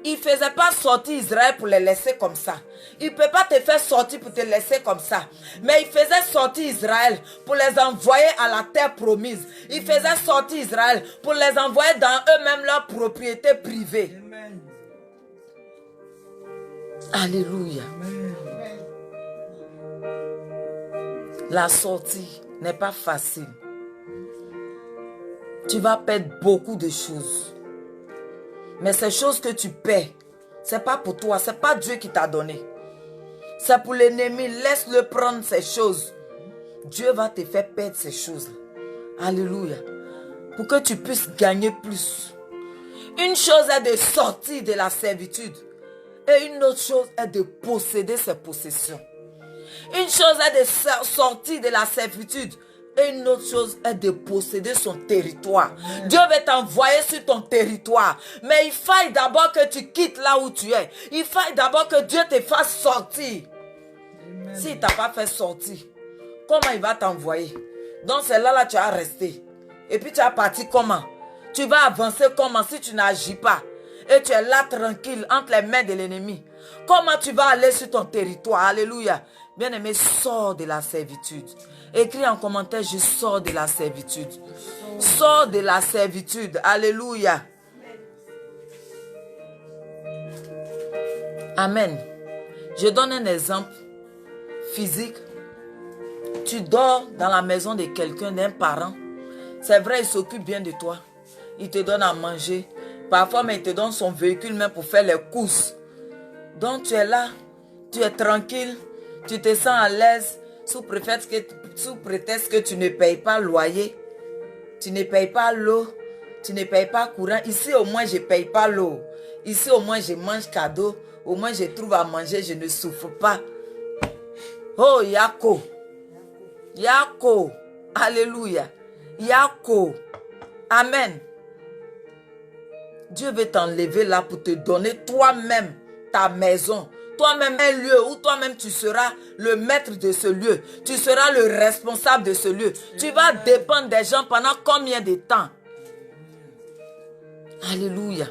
Il ne faisait pas sortir Israël pour les laisser comme ça. Il ne peut pas te faire sortir pour te laisser comme ça. Mais il faisait sortir Israël pour les envoyer à la terre promise. Il faisait sortir Israël pour les envoyer dans eux-mêmes leur propriété privée. Amen. Alléluia. Amen. La sortie n'est pas facile. Tu vas perdre beaucoup de choses. Mais ces choses que tu perds, ce n'est pas pour toi, ce n'est pas Dieu qui t'a donné. C'est pour l'ennemi, laisse-le prendre ces choses. Dieu va te faire perdre ces choses. Alléluia. Pour que tu puisses gagner plus. Une chose est de sortir de la servitude. Et une autre chose est de posséder ses possessions. Une chose est de sortir de la servitude. Et une autre chose est de posséder son territoire. Amen. Dieu veut t'envoyer sur ton territoire. Mais il faut d'abord que tu quittes là où tu es. Il faut d'abord que Dieu te fasse sortir. S'il ne t'a pas fait sortir, comment il va t'envoyer? Donc c'est là tu vas rester. Et puis tu vas partir comment? Tu vas avancer comment si tu n'agis pas? Et tu es là tranquille entre les mains de l'ennemi. Comment tu vas aller sur ton territoire? Alléluia. Bien-aimé, sors de la servitude. Écris en commentaire, je sors de la servitude. Sors de la servitude. Alléluia. Amen. Je donne un exemple physique. Tu dors dans la maison de quelqu'un, d'un parent. C'est vrai, il s'occupe bien de toi. Il te donne à manger. Parfois, mais il te donne son véhicule même pour faire les courses. Donc, tu es là. Tu es tranquille. Tu te sens à l'aise sous prétexte que tu ne payes pas le loyer. Tu ne payes pas l'eau. Tu ne payes pas courant. Ici, au moins, je ne paye pas l'eau. Ici, au moins, je mange cadeau. Au moins, je trouve à manger. Je ne souffre pas. Oh, Yako. Yako. Alléluia. Yako. Amen. Dieu veut t'enlever là pour te donner toi-même ta maison. Toi-même un lieu où toi-même tu seras le maître de ce lieu. Tu seras le responsable de ce lieu. Tu vas dépendre des gens pendant combien de temps? Alléluia.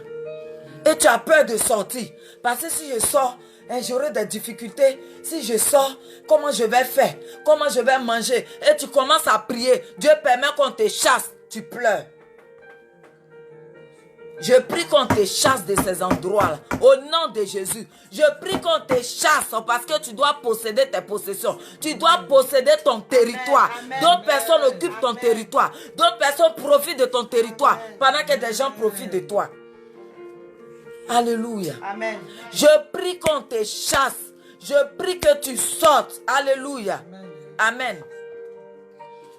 Et tu as peur de sortir. Parce que si je sors, j'aurai des difficultés. Si je sors, comment je vais faire? Comment je vais manger? Et tu commences à prier. Dieu permet qu'on te chasse. Tu pleures. Je prie qu'on te chasse de ces endroits-là. Au nom de Jésus. Je prie qu'on te chasse parce que tu dois posséder tes possessions. Tu dois posséder ton territoire. D'autres personnes occupent ton territoire. D'autres personnes profitent de ton territoire pendant que des gens profitent de toi. Alléluia. Amen. Je prie qu'on te chasse. Je prie que tu sortes. Alléluia. Amen.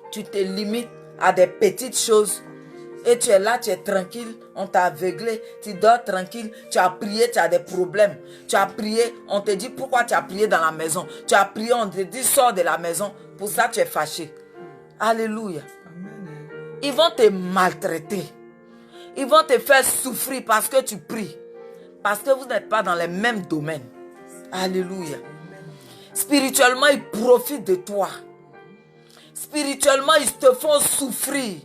Tu te limites à des petites choses. Et tu es là, tu es tranquille, on t'a aveuglé, tu dors tranquille, tu as prié, tu as des problèmes. Tu as prié, on te dit pourquoi tu as prié dans la maison. Tu as prié, on te dit sors de la maison, pour ça tu es fâché. Alléluia. Ils vont te maltraiter. Ils vont te faire souffrir parce que tu pries. Parce que vous n'êtes pas dans les mêmes domaines. Alléluia. Spirituellement, ils profitent de toi. Spirituellement, ils te font souffrir.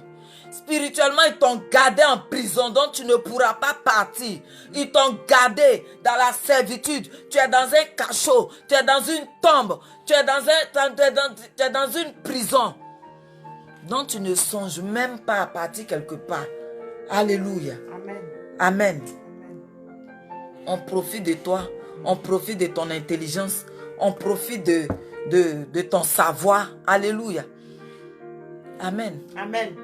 Spirituellement, ils t'ont gardé en prison, donc tu ne pourras pas partir. Ils t'ont gardé dans la servitude. Tu es dans un cachot, tu es dans une tombe, tu es dans une prison. Donc tu ne songes même pas à partir quelque part. Alléluia. Amen. Amen. On profite de toi. On profite de ton intelligence. On profite de ton savoir. Alléluia. Amen. Amen.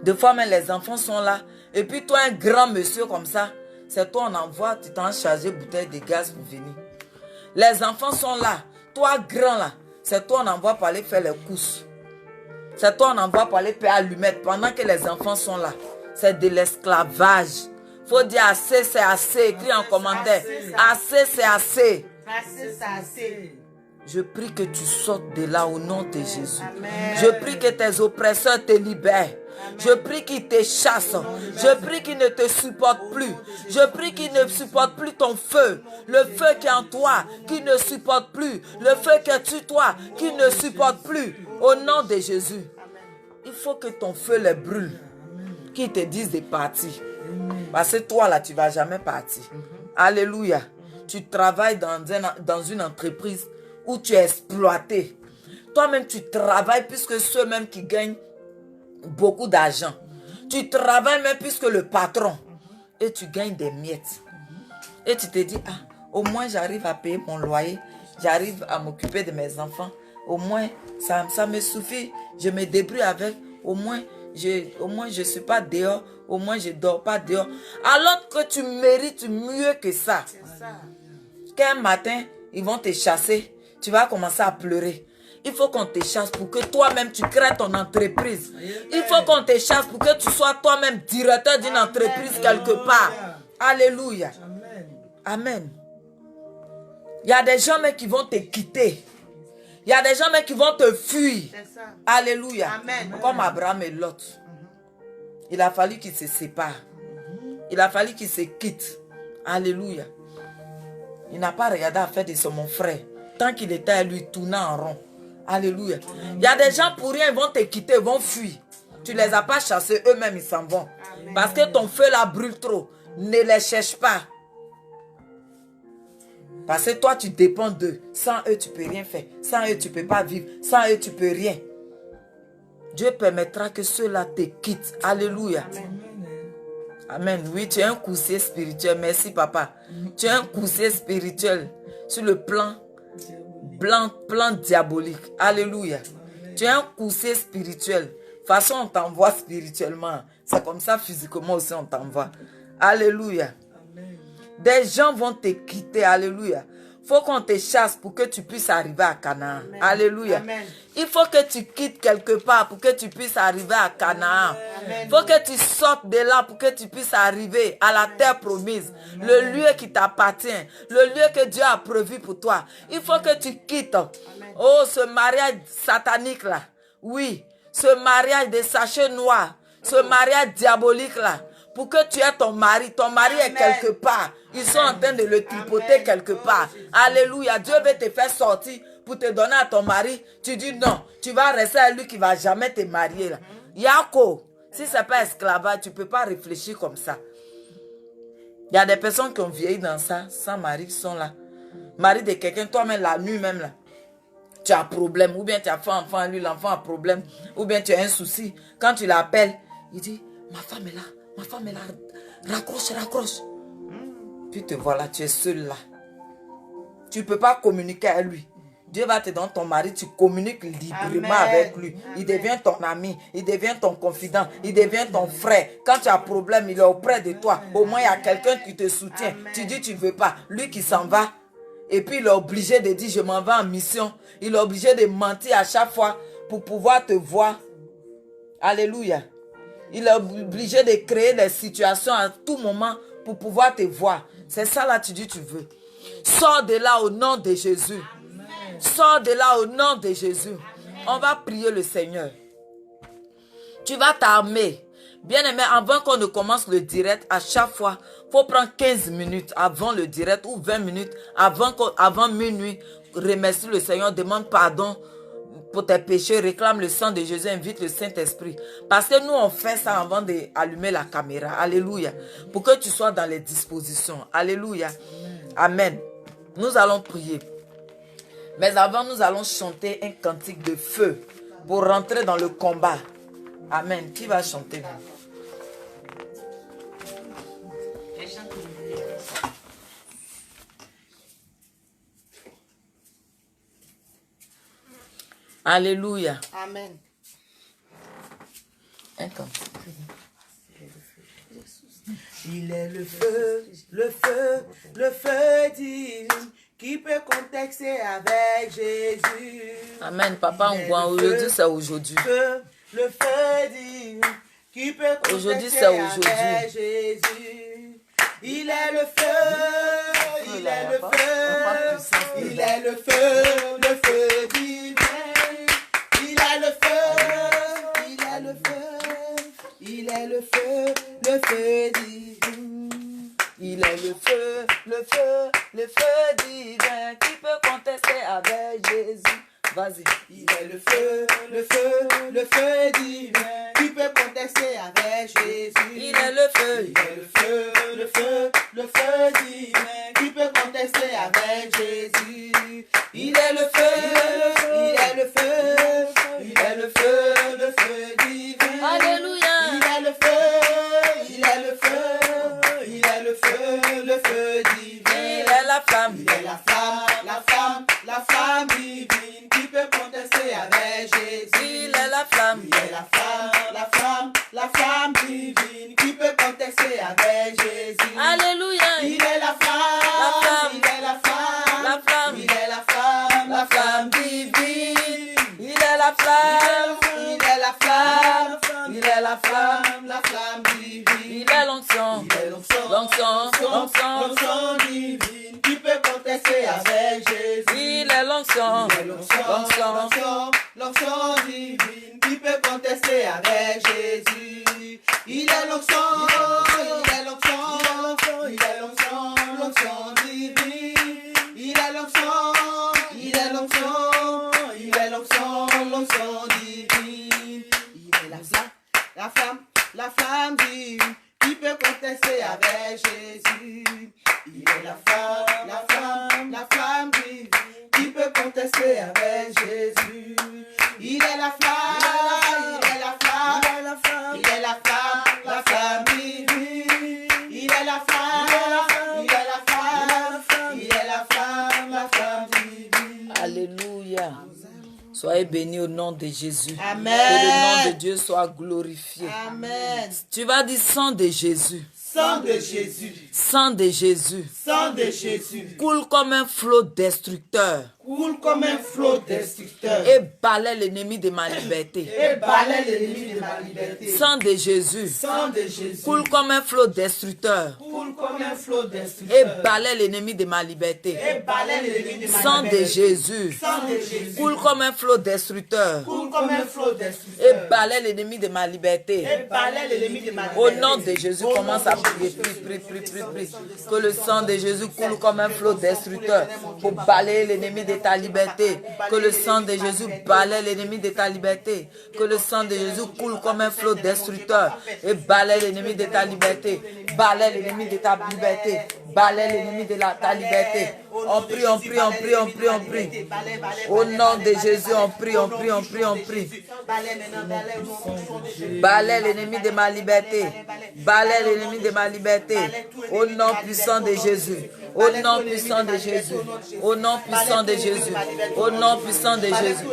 Des fois, même les enfants sont là. Et puis toi, un grand monsieur comme ça, c'est toi, on envoie, tu t'en chargé bouteille de gaz pour venir. Les enfants sont là. Toi, grand là, c'est toi, on envoie pour aller faire les courses. C'est toi, on envoie pour aller faire allumettes pendant que les enfants sont là. C'est de l'esclavage. Faut dire assez, c'est assez. Écris en commentaire. Assez, c'est assez. Assez, c'est assez. Je prie que tu sortes de là au nom de Jésus. Amen. Je prie que tes oppresseurs te libèrent. Je prie qu'ils te chassent. Je prie qu'ils ne te supportent plus. Je prie qu'ils ne supportent plus ton feu. Le feu qui est en toi, qui ne supporte plus. Le feu qui est sur toi, qui ne supporte plus. Au nom de Jésus. Il faut que ton feu les brûle. Qu'ils te disent de partir. Parce que toi là, tu ne vas jamais partir. Alléluia. Tu travailles dans une entreprise où tu es exploité. Toi-même, tu travailles plus que ceux-mêmes qui gagnent beaucoup d'argent. Tu travailles même plus que le patron. Et tu gagnes des miettes. Et tu te dis, ah, au moins j'arrive à payer mon loyer. J'arrive à m'occuper de mes enfants. Au moins, ça me suffit. Je me débrouille avec. Au moins, je ne suis pas dehors. Au moins, je ne dors pas dehors. Alors que tu mérites mieux que ça. Qu'un matin, ils vont te chasser. Tu vas commencer à pleurer. Il faut qu'on te chasse pour que toi-même tu crées ton entreprise. Il faut qu'on te chasse pour que tu sois toi-même directeur d'une entreprise quelque part. Alléluia. Amen. Il y a des gens qui vont te quitter. Il y a des gens qui vont te fuir. Alléluia. Amen. Comme Abraham et Lot. Il a fallu qu'ils se séparent. Il a fallu qu'ils se quittent. Alléluia. Il n'a pas regardé à faire de mon frère. Tant qu'il était à lui tournant en rond. Alléluia. Il y a des gens pour rien, ils vont te quitter, ils vont fuir. Tu ne les as pas chassés, eux-mêmes ils s'en vont. Amen. Parce que ton feu là brûle trop. Ne les cherche pas. Parce que toi tu dépends d'eux. Sans eux tu ne peux rien faire. Sans eux tu ne peux pas vivre. Sans eux tu ne peux rien. Dieu permettra que ceux-là te quittent. Alléluia. Amen. Amen. Oui, tu es un coursier spirituel. Merci papa. Tu es un coursier spirituel sur le plan diabolique. Alléluia. Amen. Tu es un coursier spirituel. De toute façon, on t'envoie spirituellement. C'est comme ça, physiquement aussi, on t'envoie. Alléluia. Amen. Des gens vont te quitter. Alléluia. Il faut qu'on te chasse pour que tu puisses arriver à Canaan. Amen. Alléluia. Amen. Il faut que tu quittes quelque part pour que tu puisses arriver à Canaan. Il faut que tu sortes de là pour que tu puisses arriver à la terre promise. Amen. Le lieu qui t'appartient. Le lieu que Dieu a prévu pour toi. Il faut que tu quittes. Amen. Oh, ce mariage satanique là. Oui. Ce mariage des sachets noirs. Ce mariage diabolique là. Pour que tu aies ton mari. Ton mari est quelque part. Ils sont en train de le tripoter quelque part. Alléluia. Dieu veut te faire sortir pour te donner à ton mari. Tu dis non. Tu vas rester à lui qui ne va jamais te marier. Là. Yako. Si ce n'est pas esclavage, tu ne peux pas réfléchir comme ça. Il y a des personnes qui ont vieilli dans ça, sans mari, qui sont là. Mari de quelqu'un, toi-même la nuit même là. Tu as un problème. Ou bien tu as fait enfant à lui, l'enfant a un problème. Ou bien tu as un souci. Quand tu l'appelles, il dit, ma femme est là. Ma femme est là. Raccroche, raccroche. Puis te voilà, tu es seul là. Tu ne peux pas communiquer avec lui. Dieu va te donner ton mari, tu communiques librement avec lui. Il devient ton ami, il devient ton confident, il devient ton frère. Quand tu as un problème, il est auprès de toi. Au moins, il y a quelqu'un qui te soutient. Tu dis tu ne veux pas. Lui qui s'en va. Et puis, il est obligé de dire je m'en vais en mission. Il est obligé de mentir à chaque fois pour pouvoir te voir. Alléluia. Il est obligé de créer des situations à tout moment pour pouvoir te voir. C'est ça là, tu dis tu veux. Sors de là au nom de Jésus. Amen. Sors de là au nom de Jésus. Amen. On va prier le Seigneur. Tu vas t'armer. Bien aimé, avant qu'on ne commence le direct, à chaque fois, il faut prendre 15 minutes avant le direct ou 20 minutes avant minuit. Remercie le Seigneur, demande pardon pour tes péchés, réclame le sang de Jésus, invite le Saint-Esprit. Parce que nous, on fait ça avant d'allumer la caméra. Alléluia. Pour que tu sois dans les dispositions. Alléluia. Amen. Nous allons prier. Mais avant, nous allons chanter un cantique de feu pour rentrer dans le combat. Amen. Qui va chanter? Alléluia. Amen. Un cantique. Il est le feu, le feu, le feu divin qui peut contexter avec Jésus. Amen. Papa, on voit aujourd'hui, c'est aujourd'hui. Le feu divin qui peut Aujourd'hui, contexter c'est aujourd'hui. avec Jésus. Il est le feu, il est le feu, il est le feu divin. Il est le feu, il est le feu, il est le feu divin. Il est le feu divin qui peut contester avec Jésus. Vas-y. Il est le feu divin qui peut contester avec Jésus. Il est le feu. Il est le feu divin qui peut contester avec Jésus. Il est le feu, il est le feu, il est le feu divin. Alléluia. Il est le feu, il est le feu, il est le feu divin. Il est la flamme. Il est la flamme divine qui peut contester avec Jésus. Il est la flamme. Il est la flamme divine qui peut contester avec Jésus. Alléluia. Il est la flamme, il est la flamme, il est la flamme divine. Il est la flamme. Il est la flamme, il est la flamme divine. Il est l'onction. Il est l'onction divine qui peut contester avec Jésus. Il est l'onction. L'onction divine qui peut contester avec Jésus. Il est l'onction divine. Il est l'onction divine. Il est la flamme divine qui peut contester avec Jésus. Il est la flamme divine qui peut contester avec Jésus. Il est la flamme, il est la flamme, il est la flamme divine. Il est la flamme, il est la flamme, il est la flamme divine. Alléluia. Soyez bénis au nom de Jésus. Amen. Que le nom de Dieu soit glorifié. Amen. Tu vas dire sang de Jésus. Sang de Jésus, Sang de Jésus. sang de Jésus, Coule comme un flot destructeur. coule comme un flot destructeur Et balaie l'ennemi de ma liberté. et balaie l'ennemi de ma liberté. Sang de Jésus. Sang de Jésus, Coule comme un flot destructeur. coule comme un flot Et destructeur balaie l'ennemi de ma liberté. et balaie l'ennemi de ma Sang de liberté. Jésus. Sang de Jésus, Coule comme un flot destructeur. coule comme un flot Et destructeur balaie l'ennemi de ma liberté. et balaie l'ennemi de ma liberté. Au nom de Jésus, commence à prier. Prie. Que le sang de Jésus coule comme un flot destructeur pour balayer l'ennemi de ta liberté. Que le sang de Jésus balaye l'ennemi de ta liberté. Que le sang de Jésus coule comme un flot destructeur et balaye l'ennemi de ta liberté. Balaye l'ennemi de ta liberté. Balaye l'ennemi de ta liberté. On prie. Au nom de Jésus, on prie. Balaye l'ennemi de ma liberté. Balaye l'ennemi de ma liberté. Au nom puissant de Jésus. Au nom puissant de Jésus. Au nom puissant de Jésus. Au nom puissant de Jésus.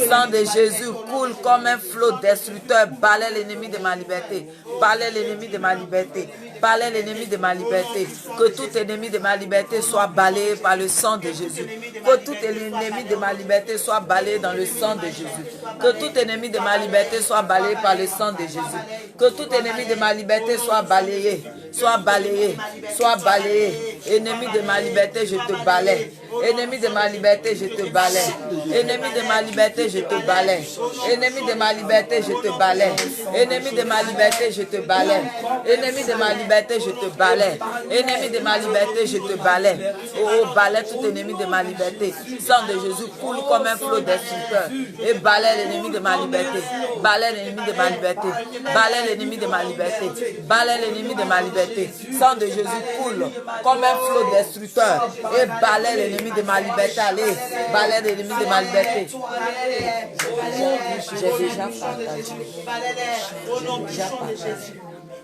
Sang de Jésus coule comme un flot destructeur. Balaye l'ennemi de ma liberté. Balaye l'ennemi de ma liberté. Balaye l'ennemi de ma liberté. Que tout ennemi de ma liberté soit balayé par le sang de Jésus. Que tout ennemi de ma liberté soit balayé dans le sang de Jésus. Que tout ennemi de ma liberté soit balayé par le sang de Jésus. Que tout ennemi de ma liberté soit balayé. Soit balayé. Ennemi de ma liberté, je te balaye. Ennemi de ma liberté, je te balaye. Ennemi de ma liberté, je te balaye. Ennemi de ma liberté, je te balaye. Ennemi de ma liberté, je te balaye. Ennemi de ma liberté, je te balaye. Ennemi de ma liberté, je te balaye. Oh, balaye tout ennemi de ma liberté. Sang de Jésus coule comme un flot destructeur. Et balaye l'ennemi de ma liberté. Balaye l'ennemi de ma liberté. Balaye l'ennemi de ma liberté. Balaye l'ennemi de ma liberté. Sang de Jésus coule comme un flot destructeur. Et balaye l'ennemi de ma liberté. Allez, balaye l'ennemi de ma liberté. J'ai déjà partagé. Au nom puissant de Jésus.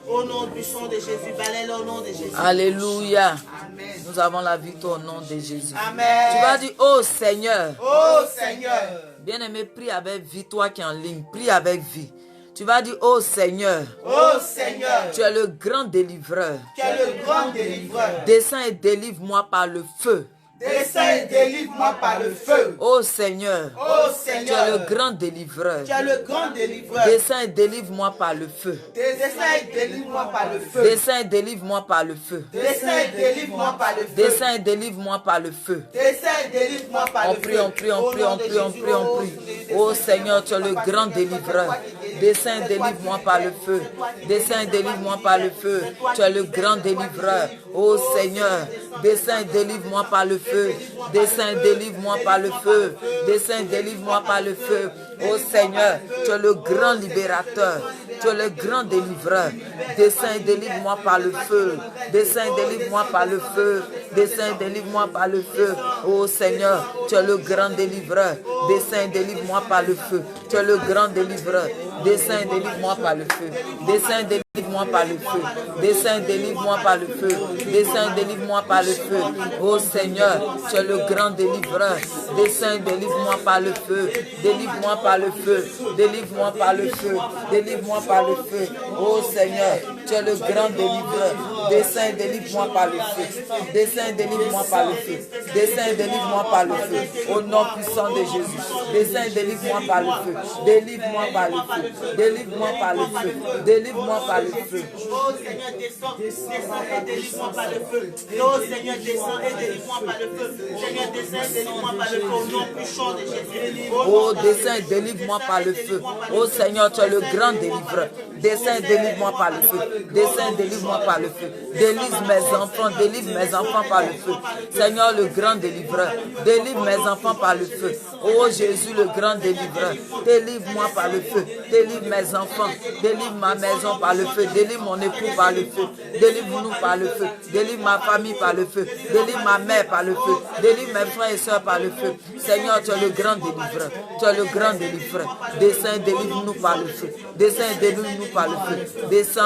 Au nom puissant de Jésus. Balaie au nom de Jésus. Alléluia. Amen. Nous avons la victoire au nom de Jésus. Amen. Tu vas dire, oh Seigneur. Oh Seigneur. Bien-aimé, prie avec vie, toi qui es en ligne, prie avec vie. Tu vas dire, oh Seigneur. Oh Seigneur. Tu es le grand délivreur. Tu es le grand délivreur. Descends et délivre-moi par le feu. Descends et délivre-moi par le feu. Oh Seigneur. Oh Tu Seigneur. es le grand délivreur. Tu es le grand délivreur. Descends et délivre-moi par le feu. Descends et délivre-moi par le feu. Descends et délivre-moi par le feu. Descends et délivre-moi par le feu. Descends et délivre-moi par le feu. Descends et délivre-moi par On le prie, feu. on prie, on prie, on prie, on prie, on prie. Oh Seigneur, tu es le grand délivreur. Descends et délivre-moi par le feu. Descends et délivre-moi par le feu. Tu es le grand délivreur. Oh Seigneur, descends et délivre-moi par le feu. Descends et délivre-moi par le feu. Descends et délivre-moi par le feu. Oh Seigneur, tu es le grand libérateur. Tu es le grand délivreur. Descends et délivre-moi par le feu. Descends et délivre-moi par le feu. Descends et délivre-moi par le feu. Oh Seigneur, tu es le grand délivreur. Descends et délivre-moi par le feu. Tu es le grand délivreur. Descends et délivre-moi par le feu. Descends et délivre-moi par le feu. Descends et délivre-moi par le feu. Descends et délivre-moi par le feu. Oh Seigneur, tu es le grand délivreur. Descends et délivre-moi par le feu. Délivre-moi par le feu. Délivre-moi par le feu. Délivre-moi par le feu. Oh Seigneur, tu es le grand délivreur. Descends et délivre-moi par le feu. Descends et délivre-moi par le feu. Descends et délivre-moi par le feu. Au nom puissant de Jésus. Descends et délivre-moi par le feu. Délivre-moi par le feu. Délivre-moi par le feu. Délivre-moi par le feu. Oh Seigneur, descends et délivre-moi par le feu. Oh Seigneur, descends et délivre-moi par le feu. Seigneur, descends et délivre-moi par le feu. Au nom puissant de Jésus. Oh, descends et délivre-moi par le feu. Oh Seigneur, tu es le grand délivreur. Descends et délivre-moi par le feu. Descends et délivre-moi par le feu. Délivre mes enfants, délivre mes enfants par le feu. Seigneur, le grand délivreur, délivre mes enfants par le feu. Oh Jésus, le grand délivreur, délivre-moi par le feu. Délivre mes enfants, délivre ma maison par le feu. Délivre mon époux par le feu. Délivre-nous par le feu. Délivre ma famille par le feu. Délivre ma mère par le feu. Délivre mes frères et soeurs par le feu. Seigneur, tu es le grand délivreur. Tu es le grand délivreur. Descends et délivre-nous par le feu. Descends et délivre-nous par le feu. Descends,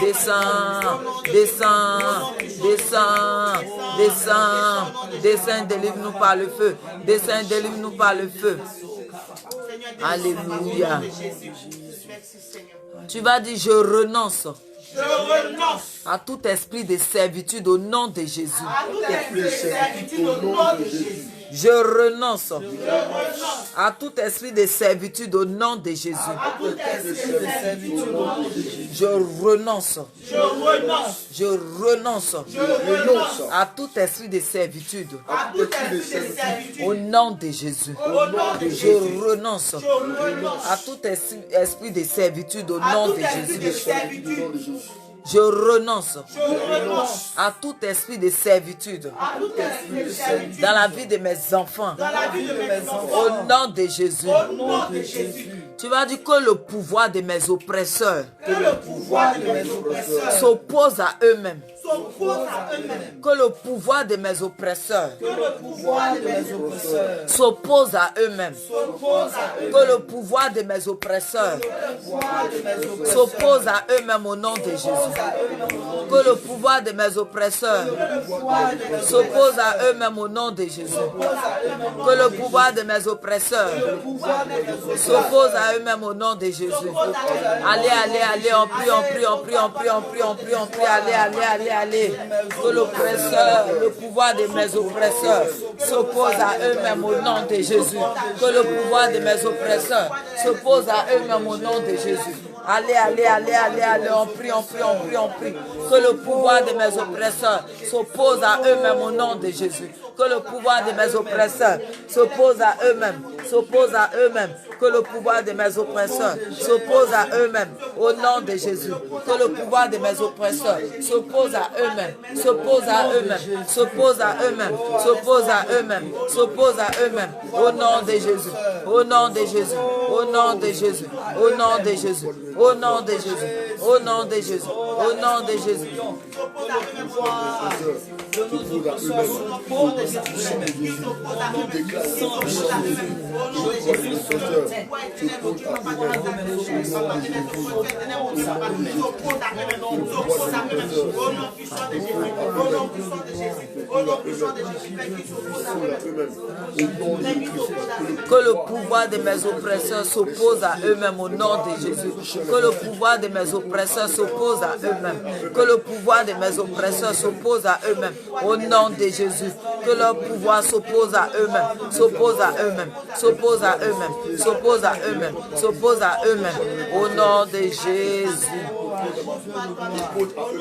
descends, descends, descends, descends, descends, délivre-nous par le feu. Descends, délivre-nous par le feu. Alléluia. Tu vas dire, je renonce Je renonce à tout esprit de servitude au nom de Jésus. à tout esprit de servitude au nom de Jésus. Je renonce à tout esprit de servitude au nom de Jésus. À tout esprit de servitude au nom de Jésus. Je renonce. Je renonce. Je renonce Je renonce à tout esprit de servitude à tout esprit de servitude au nom de Jésus. au nom de Je Jésus. renonce Je renonce à tout esprit de servitude au à nom tout de esprit de Jésus. servitude. Je renonce Je renonce à tout esprit de servitude à tout esprit de servitude dans la vie de mes enfants dans la vie de mes au enfants. nom de Jésus. Au nom de Jésus. Tu vas dire que le pouvoir de mes oppresseurs Que le pouvoir de mes oppresseurs s'oppose à eux-mêmes. s'oppose à eux-mêmes. Que le pouvoir de mes oppresseurs Que le pouvoir de mes oppresseurs s'oppose à eux-mêmes. s'oppose à eux. Que le pouvoir de mes oppresseurs Le pouvoir de mes oppresseurs s'oppose à eux-mêmes au nom de Jésus. Que le pouvoir de mes oppresseurs s'oppose à eux-mêmes au nom de Jésus. Que le pouvoir de mes oppresseurs s'oppose à eux-mêmes au nom de Jésus. Allez, allez, allez, on prie, on prie, on prie, on prie, on prie, on prie, on prie, allez, allez, allez, allez. Que l'oppresseur, le pouvoir de mes oppresseurs s'oppose à eux-mêmes au nom de Jésus. Que le pouvoir de mes oppresseurs s'oppose à eux-mêmes au nom de Jésus. Allez, allez, allez, allez, allez, on prie, on prie, on prie, on prie. Que le pouvoir de mes oppresseurs s'oppose à eux-mêmes au nom de Jésus. Que le pouvoir de mes oppresseurs s'oppose à eux-mêmes, s'oppose à eux-mêmes. Que le pouvoir de mes oppresseurs s'oppose à eux-mêmes au nom de Jésus. Que le pouvoir de mes oppresseurs s'oppose à eux-mêmes, s'oppose à eux-mêmes, s'oppose à eux-mêmes, s'oppose à eux-mêmes, s'oppose à eux-mêmes au nom de Jésus. Au nom de Jésus. Au nom de Jésus. Au nom de Jésus. Au nom de Jésus. Au nom de Jésus. Au nom de Jésus. Que le pouvoir de mes oppresseurs s'oppose à eux-mêmes au nom de Jésus. Que le pouvoir de mes oppresseurs s'oppose à eux-mêmes. Que le pouvoir de mes oppresseurs s'oppose à eux-mêmes au nom de Jésus. Que leur pouvoir s'oppose à eux-mêmes. S'oppose à eux-mêmes. S'oppose à eux-mêmes. S'oppose à eux-mêmes. S'oppose à eux-mêmes au nom de Jésus.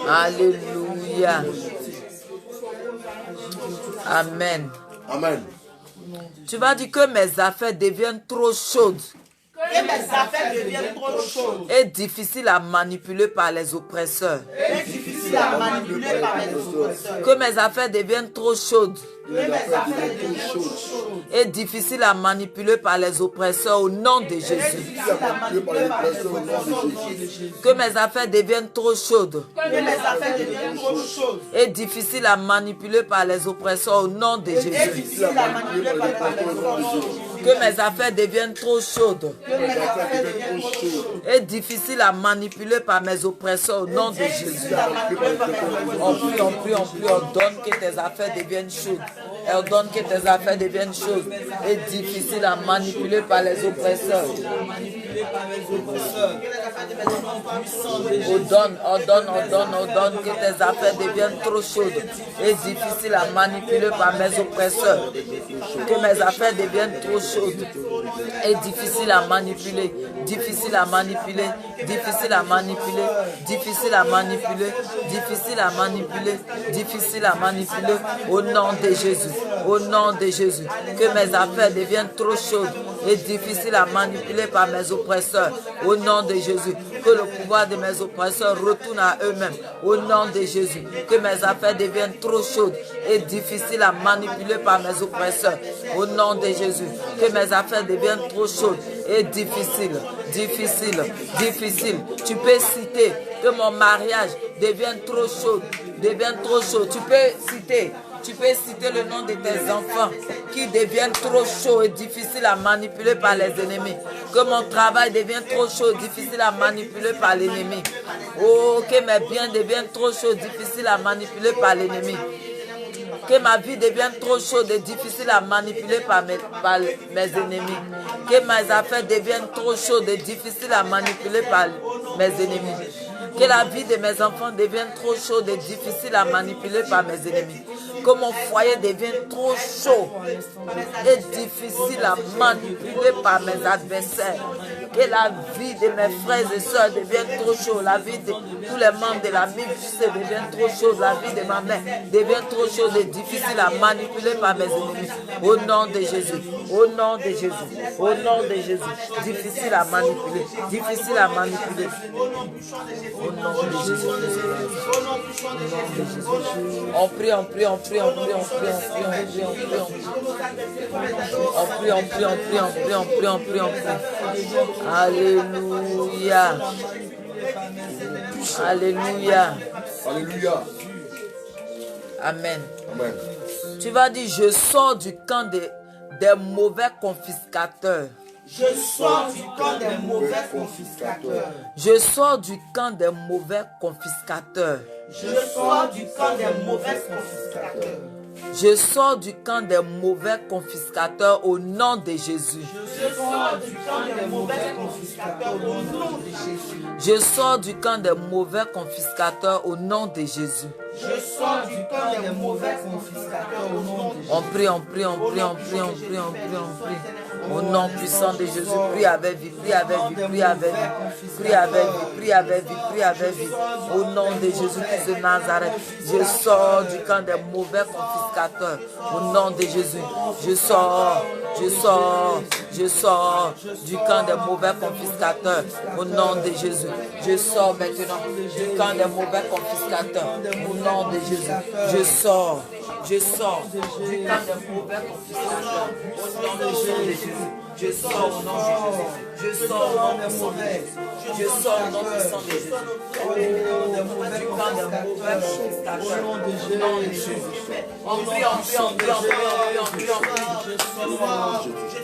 Alléluia. Amen. Amen. Tu vas dire que mes affaires deviennent trop chaudes Que mes affaires deviennent trop chaudes et difficiles à manipuler par les oppresseurs. et difficiles à manipuler par les oppresseurs. Que mes affaires deviennent trop chaudes Que mes affaires deviennent trop chaudes et difficiles à manipuler par les oppresseurs au nom de et Jésus. difficiles à manipuler par les oppresseurs de Jésus. Que mes affaires deviennent trop chaudes Que mes affaires deviennent trop chaudes et difficiles à manipuler par les oppresseurs au nom de et Jésus. difficiles à manipuler par les oppresseurs de Jésus. Que mes affaires deviennent trop chaudes Que mes affaires deviennent trop chaudes et difficiles à manipuler par mes oppresseurs au nom de et Jésus. difficiles à manipuler par les oppresseurs. On prie, on prie, on prie, ordonne que tes affaires deviennent chaudes. Ordonne que tes affaires deviennent chaudes et difficiles à manipuler par les oppresseurs. Ordonne que tes affaires deviennent trop chaudes et difficiles à manipuler par mes oppresseurs. Que mes affaires deviennent trop chaudes et difficiles à manipuler, difficiles à manipuler, difficiles à manipuler, difficiles à manipuler, difficiles à manipuler, difficiles à manipuler au nom de Jésus. Au nom de Jésus, que mes affaires deviennent trop chaudes et difficiles à manipuler par mes oppresseurs. Au nom de Jésus, que le pouvoir de mes oppresseurs retourne à eux-mêmes. Au nom de Jésus, que mes affaires deviennent trop chaudes et difficiles à manipuler par mes oppresseurs. Au nom de Jésus, que mes affaires deviennent trop chaudes et difficiles. Tu peux citer que mon mariage devienne trop chaud, Tu peux citer le nom de tes enfants qui deviennent trop chauds et difficiles à manipuler par les ennemis. Que mon travail devienne trop chaud et difficile à manipuler par l'ennemi. Oh, que mes biens deviennent trop chauds et difficiles à manipuler par l'ennemi. Que ma vie devienne trop chaude et difficile à manipuler par mes ennemis. Que mes affaires deviennent trop chaudes et difficiles à manipuler par mes ennemis. Que la vie de mes enfants devienne trop chaude et difficile à manipuler par mes ennemis. Que mon foyer devienne trop chaud et difficile à manipuler par mes adversaires. Que la vie de mes frères et sœurs devienne trop chaude. La vie de tous les membres de la MIFC devienne trop chaude. La vie de ma mère devient trop chaude et difficile à manipuler par mes ennemis. Au nom de Jésus. Au nom de Jésus. Au nom de Jésus. Difficile à manipuler. Difficile à manipuler. Au nom de Jésus. On prie, on prie, on prie, on prie, on prie, on prie, on prie, on prie, on prie, on prie, on prie, on prie, on prie, on prie. Alléluia. Alléluia. Alléluia. Amen. Amen. Tu vas dire, je sors du camp des mauvais confiscateurs. Je sors du camp des mauvais confiscateurs. Je sors du camp des mauvais confiscateurs. Je sors du camp des mauvais confiscateurs. Je sors du camp des mauvais confiscateurs au nom de Jésus. Je sors du camp des mauvais confiscateurs au nom de Jésus. Je sors du camp des mauvais confiscateurs au nom de Jésus. Je sors du camp des mauvais confiscateurs au nom de Jésus. On prie, on prie, on prie, on prie, on prie, on prie, on prie. Au nom puissant de Jésus, prie avec vie, prie avec vie, prie avec vie, prie avec vie, prie avec vie, prie avec vie. Au nom de Jésus-Christ de Nazareth, je sors du camp des mauvais confiscateurs. Au nom de Jésus, je sors du camp des mauvais confiscateurs. Au nom de Jésus, je sors maintenant du camp des mauvais confiscateurs. Au nom de Jésus, je sors Je sors du camp des mauvais confiscateurs. Au nom de Jésus. Je sors au nom de Jésus. Je sors au nom puissant de Jésus. Je sors au nom puissant de Jésus. Oh, du camp des mauvais confiscateurs. Au nom de Jésus. On prie, on prie, on prie, on prie, on prie, on prie.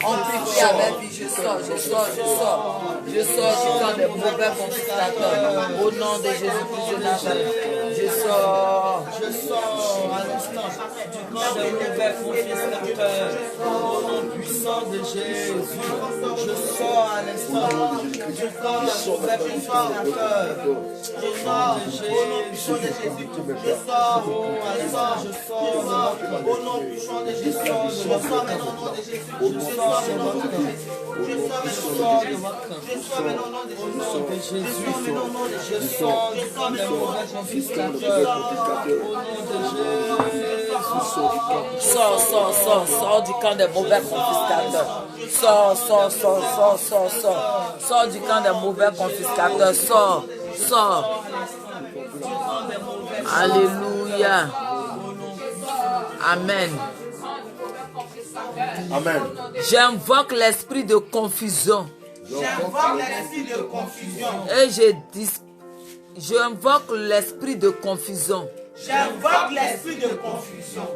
On prie avec lui. Je sors, je sors, je sors. Je sors du camp des mauvais confiscateurs. Au nom de Jésus-Christ de Nazareth. Je sors à l'instant du camp des mauvais confiscateurs. Au nom puissant de Jésus. Je sors à l'instant du camp des mauvais confiscateurs. Au nom de Jésus. Je sors à l'instant. Je sors au nom puissant de Jésus. Je sors maintenant au nom de Jésus. Je sors maintenant au nom de Jésus. Je sors maintenant au nom de Jésus. Je sors du camp des mauvais confiscateurs. Sors du camp des mauvais confiscateurs. Sors du camp des mauvais confiscateurs. Sors. Alléluia. Amen. Amen. J'invoque l'esprit de confusion. J'invoque l'esprit de confusion. Et j'invoque l'esprit de confusion. J'invoque l'esprit de confusion.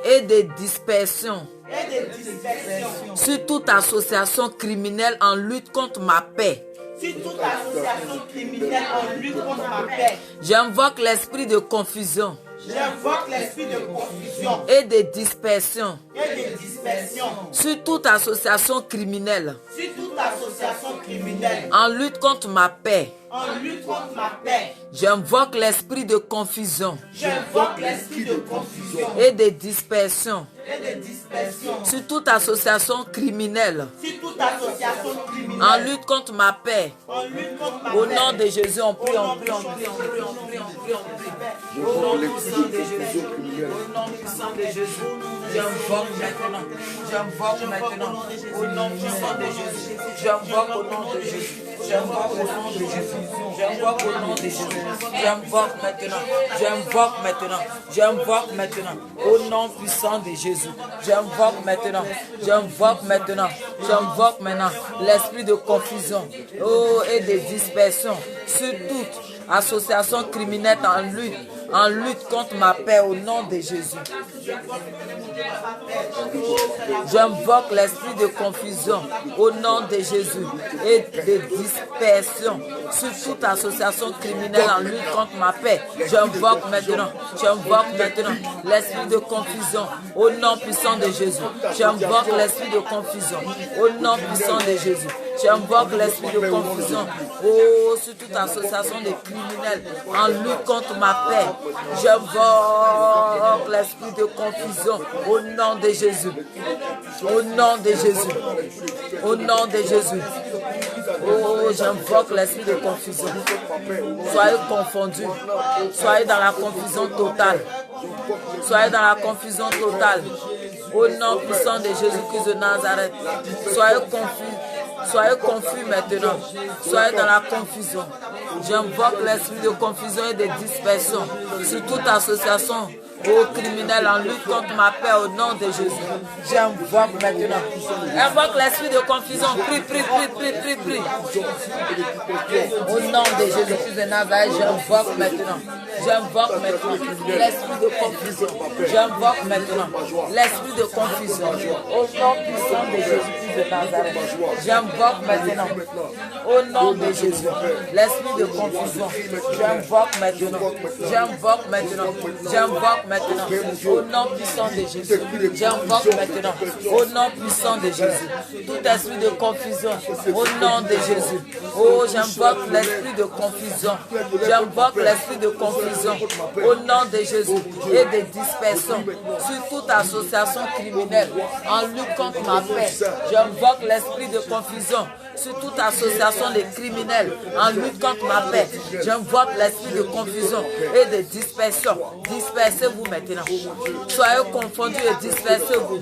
Et de dispersion. Et de dispersion. Sur toute association criminelle en lutte contre ma paix. Sur toute association criminelle en lutte contre ma paix. J'invoque l'esprit de confusion. J'invoque l'esprit de confusion. Et de dispersion. Et de dispersion. Sur toute association criminelle. Sur toute association criminelle. En lutte contre ma paix. En lutte contre ma paix. J'invoque l'esprit de confusion. J'invoque l'esprit de confusion. Et de dispersion. Et de dispersion. Sur toute association criminelle. Sur toute association criminelle. En lutte contre ma paix. En lutte contre ma Au paix. nom de Jésus, on prie, on prie, on prie, on prie, on prie, on prie, on prie. Au nom puissant de Jésus. Au nom puissant de Jésus. J'invoque maintenant. J'invoque maintenant. Au nom puissant de Jésus. J'invoque au nom de Jésus. J'invoque au nom de Jésus. J'invoque au nom de Jésus. J'invoque maintenant. J'invoque maintenant. J'invoque maintenant. Au nom puissant de Jésus. J'invoque maintenant. J'invoque maintenant. J'invoque maintenant l'esprit de confusion. Oh, et de dispersion sur toute association criminelle en lutte contre ma paix au nom de Jésus. J'invoque l'esprit de confusion au nom de Jésus et de dispersion sur toute association criminelle en lutte contre ma paix. J'invoque maintenant l'esprit de confusion au nom puissant de Jésus. J'invoque l'esprit de confusion au nom puissant de Jésus. J'invoque l'esprit de confusion sur toute association de criminels en lutte contre ma paix. J'invoque l'esprit de confusion au nom de Jésus. Au nom de Jésus. Au nom de Jésus. Oh, j'invoque l'esprit de confusion. Soyez confondus. Soyez dans la confusion totale. Soyez dans la confusion totale. Au nom puissant de Jésus-Christ de Nazareth. Soyez confus. Soyez confus maintenant. Soyez dans la confusion. J'invoque l'esprit de confusion et de dispersion sur toute association aux criminels en lutte contre ma paix au nom de Jésus. J'invoque maintenant. Invoque l'esprit de confusion. Prie. Au nom de Jésus-Christ de Nazareth, j'invoque maintenant. J'invoque maintenant l'esprit de confusion. J'invoque maintenant l'esprit de confusion. Au nom puissant de Jésus-Christ de Nazareth. J'invoque maintenant. Au nom de Jésus. L'esprit de confusion. J'invoque maintenant. J'invoque maintenant. J'invoque maintenant. Au nom puissant de Jésus. J'invoque maintenant. Au nom puissant de Jésus. Tout esprit de confusion. Au nom de Jésus. Oh, j'invoque l'esprit de confusion. J'invoque l'esprit de confusion. Au nom de Jésus. Et de dispersion. Sur toute association criminelle en lutte contre ma paix. J'invoque l'esprit de confusion. Sur toute association de criminels en lutte contre ma paix. J'invoque l'esprit de confusion et de dispersion. Dispersez-vous dispersez-vous maintenant. Soyez confondus et dispersez-vous.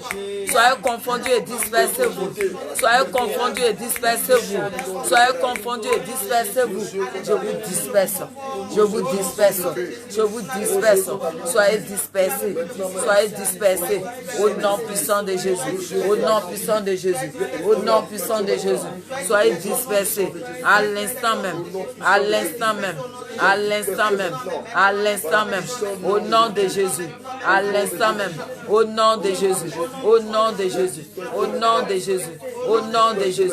Soyez confondus et dispersez-vous. Soyez confondus et dispersez-vous. Soyez confondus et dispersez-vous. Je vous disperse. Je vous disperse. Je vous disperse. Soyez dispersés. Soyez dispersés. Au nom puissant de Jésus. Au nom puissant de Jésus. Au nom puissant de Jésus. Soyez dispersés. À l'instant même. À l'instant même. À l'instant même. À l'instant même. Au nom de Jésus. À l'instant même. Au nom de Jésus. Au nom de Jésus. Au nom de Jésus. Au nom de Jésus.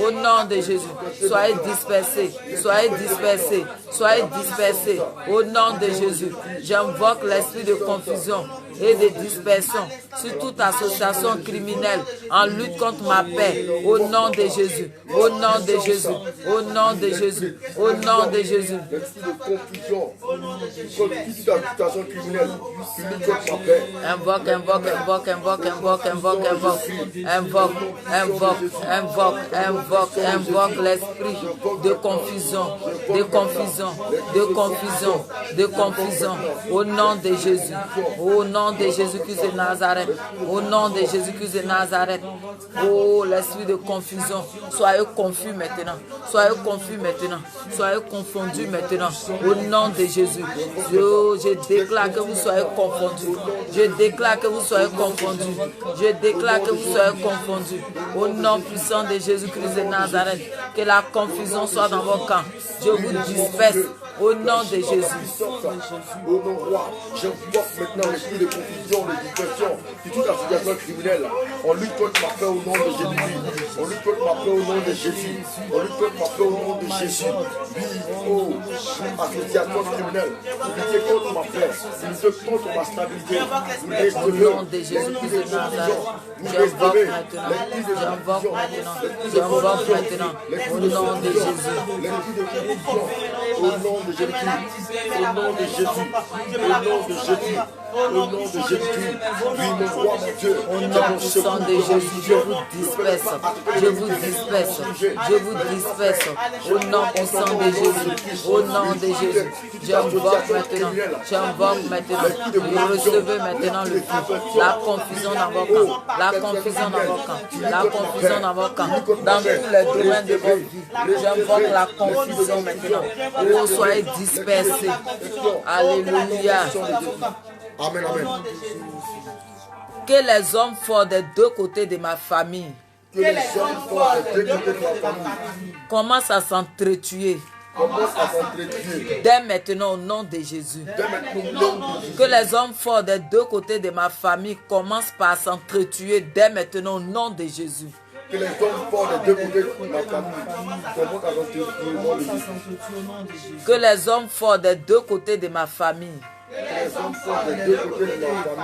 Au nom de Jésus. Soyez dispersés. Soyez dispersés. Soyez dispersés. Au nom de Jésus. J'invoque l'esprit de confusion et de dispersion sur toute association criminelle en lutte contre ma paix. Au nom de Jésus. Au nom de Jésus. Au nom de Jésus. Au nom de Jésus. L'esprit de confusion contre toute association criminelle qui lutte contre ma paix. Invoque, invoque, invoque, invoque, invoque, invoque, invoque, invoque, invoque, invoque, invoque l'esprit de confusion, de confusion, de confusion, de confusion. Au nom de Jésus. Au nom de Jésus-Christ de Nazareth. Au nom de Jésus-Christ de Nazareth. Oh, l'esprit de confusion. Soyez confus maintenant. Soyez confus maintenant. Soyez confondus maintenant. Au nom de Jésus. Je déclare que vous soyez confondus. Je déclare que vous soyez confondus. Je déclare que vous soyez confondus. Au nom puissant de Jésus-Christ de Nazareth. Que la confusion soit dans vos camps. Je vous disperse. Au nom de Jésus. Au nom roi, j'invoque maintenant l'esprit de confusion, de dispersion, de toute association criminelle. On lutte contre ma paix au nom de Jésus. On lutte contre ma paix au nom de Jésus. On lutte contre ma paix au nom de Jésus. Oui, oh, association criminelle, luttez contre ma paix, luttez contre ma stabilité. Au nom de Jésus-Christ de Nazareth. J'invoque maintenant. J'invoque maintenant. J'invoque maintenant. Au nom de Jésus. L'esprit de confusion, au nom de Jésus, au nom de Jésus, au nom de Jésus, au nom de Jésus, oui mon roi, mon Dieu, au nom puissant de Jésus, je vous disperse, je vous disperse, je vous disperse, au nom puissant de Jésus, au nom de Jésus, j'invoque maintenant, vous recevez maintenant le feu, la confusion dans vos camps, la confusion dans vos camps, la confusion dans vos camps, dans tous les domaines de votre vie, j'invoque la confusion maintenant, oh soyez dispersés, alléluia. Amen, amen. Que les hommes forts des deux côtés de ma famille commencent à s'entretuer. Dès maintenant au nom de Jésus. Que les hommes forts des deux côtés de ma famille commencent par s'entretuer dès maintenant au nom de Jésus. Que les hommes forts des deux côtés de ma famille commencent à s'entretuer au nom de Jésus. Que les hommes forts des deux côtés de ma famille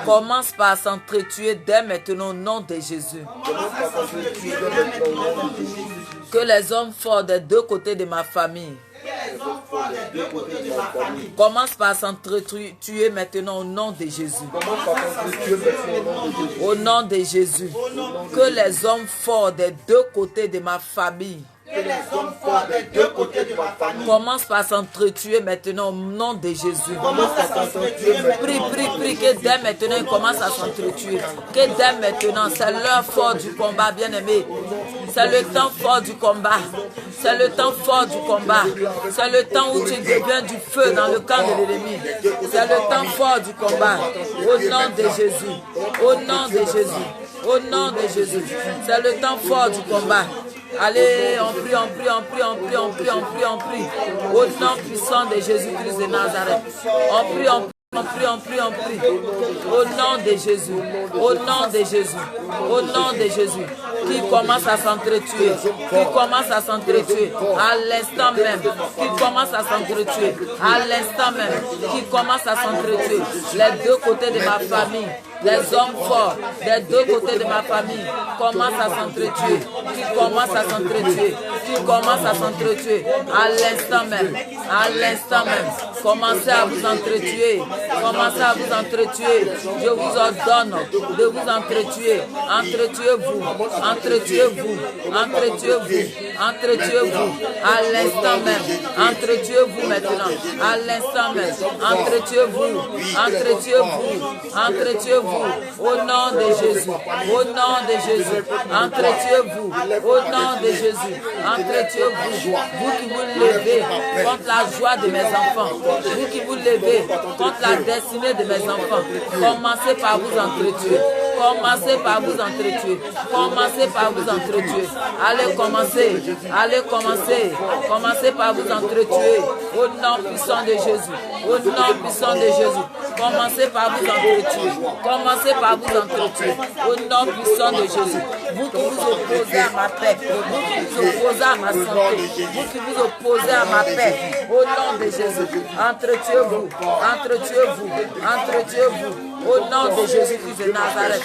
commence par s'entretuer dès maintenant au nom de Jésus. Que les hommes forts des deux côtés de ma famille commence par s'entretuer maintenant au nom de Jésus. Au nom de Jésus. Que les hommes forts des deux côtés de ma famille commence par s'entretuer maintenant au nom de Jésus. Prie, que dès maintenant il commence à s'entretuer. Que dès maintenant, c'est l'heure fort du combat, bien-aimé. C'est le temps fort du combat. C'est le temps fort du combat. C'est le temps où tu deviens du feu dans le camp de l'ennemi. C'est le temps fort du combat. Au nom de Jésus. Au nom de Jésus. Au nom de Jésus. C'est le temps fort du combat. Allez, on prie, on prie, on prie, on prie, on prie, on prie, on prie. Au nom puissant de Jésus-Christ de Nazareth. On prie, on prie. On prie, on prie, on prie. Au nom de Jésus. Au nom de Jésus. Au nom de Jésus. Qui commence à s'entretuer. Qui commence à s'entretuer. À l'instant même. Qui commence à s'entretuer. À l'instant même. Qui commence à s'entretuer. Les deux côtés de ma famille. Les hommes forts des deux côtés de ma famille commencent à s'entretuer. Qui commencent à s'entretuer. Qui commencent à s'entretuer. À l'instant même. À l'instant même. Commencez à vous entretuer. Commencez à vous entretuer. Je vous ordonne de vous entretuer. Entretuez-vous. Entretuez-vous. Entretuez-vous. Entretuez-vous. À l'instant même. Entretuez-vous maintenant. À l'instant même. Entretuez-vous. Entretuez-vous. Entretuez-vous. Au nom de Jésus. Au nom de Jésus. Entretuez-vous. Au nom de Jésus. Entretuez-vous. Vous qui vous levez contre la joie de mes enfants. Vous qui vous levez contre la destinée de mes enfants. Commencez par vous entretuer. Commencez par vous entretuer. Commencez par vous entretuer. Allez commencer. Allez commencer. Commencez par vous entretuer. Au nom puissant de Jésus. Au nom puissant de Jésus. Commencez par vous entretuer. Commencez par vous entretuer. Au nom puissant de Jésus. Vous qui vous opposez à ma paix. Vous qui vous opposez à ma santé. Vous qui vous opposez à ma paix. Au nom de Jésus. Entretuez-vous. Entretuez-vous. Entretuez-vous. Au nom de Jésus-Christ de Nazareth.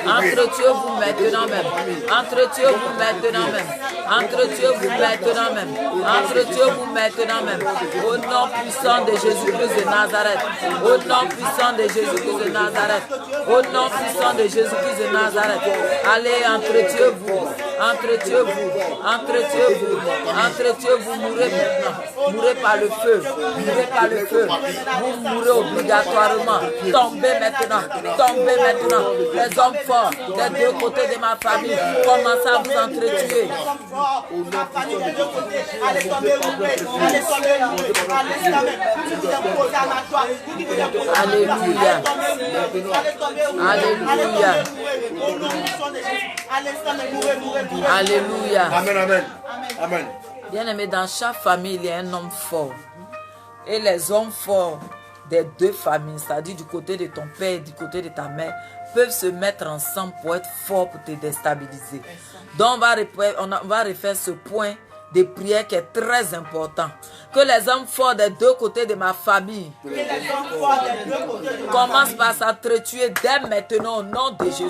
Entretuez-vous maintenant même. Entretuez-vous maintenant même. Entretuez-vous maintenant même. Entretuez-vous maintenant même. Au nom puissant de Jésus-Christ de Nazareth. Au nom puissant de Jésus-Christ de Nazareth. Au nom puissant de Jésus-Christ de Nazareth. Allez, entretuez-vous. Entretuez-vous. Entretuez-vous. Entretuez-vous. Mourrez maintenant. Mourrez par le feu. Mourrez par le feu. Vous mourrez obligatoirement. Tombez maintenant. Tombez maintenant. Les hommes forts des deux côtés de ma famille commencent à vous entretuer. Alléluia. Alléluia. Alléluia. Amen, amen. Amen. Bien-aimé, dans chaque famille, il y a un homme fort. Et les hommes forts des deux familles, c'est-à-dire du côté de ton père et du côté de ta mère, peuvent se mettre ensemble pour être forts, pour te déstabiliser. Donc, on va refaire ce point de prière qui est très important. Que les hommes forts des deux côtés de ma famille commencent par s'entretuer dès maintenant au nom de Jésus. Au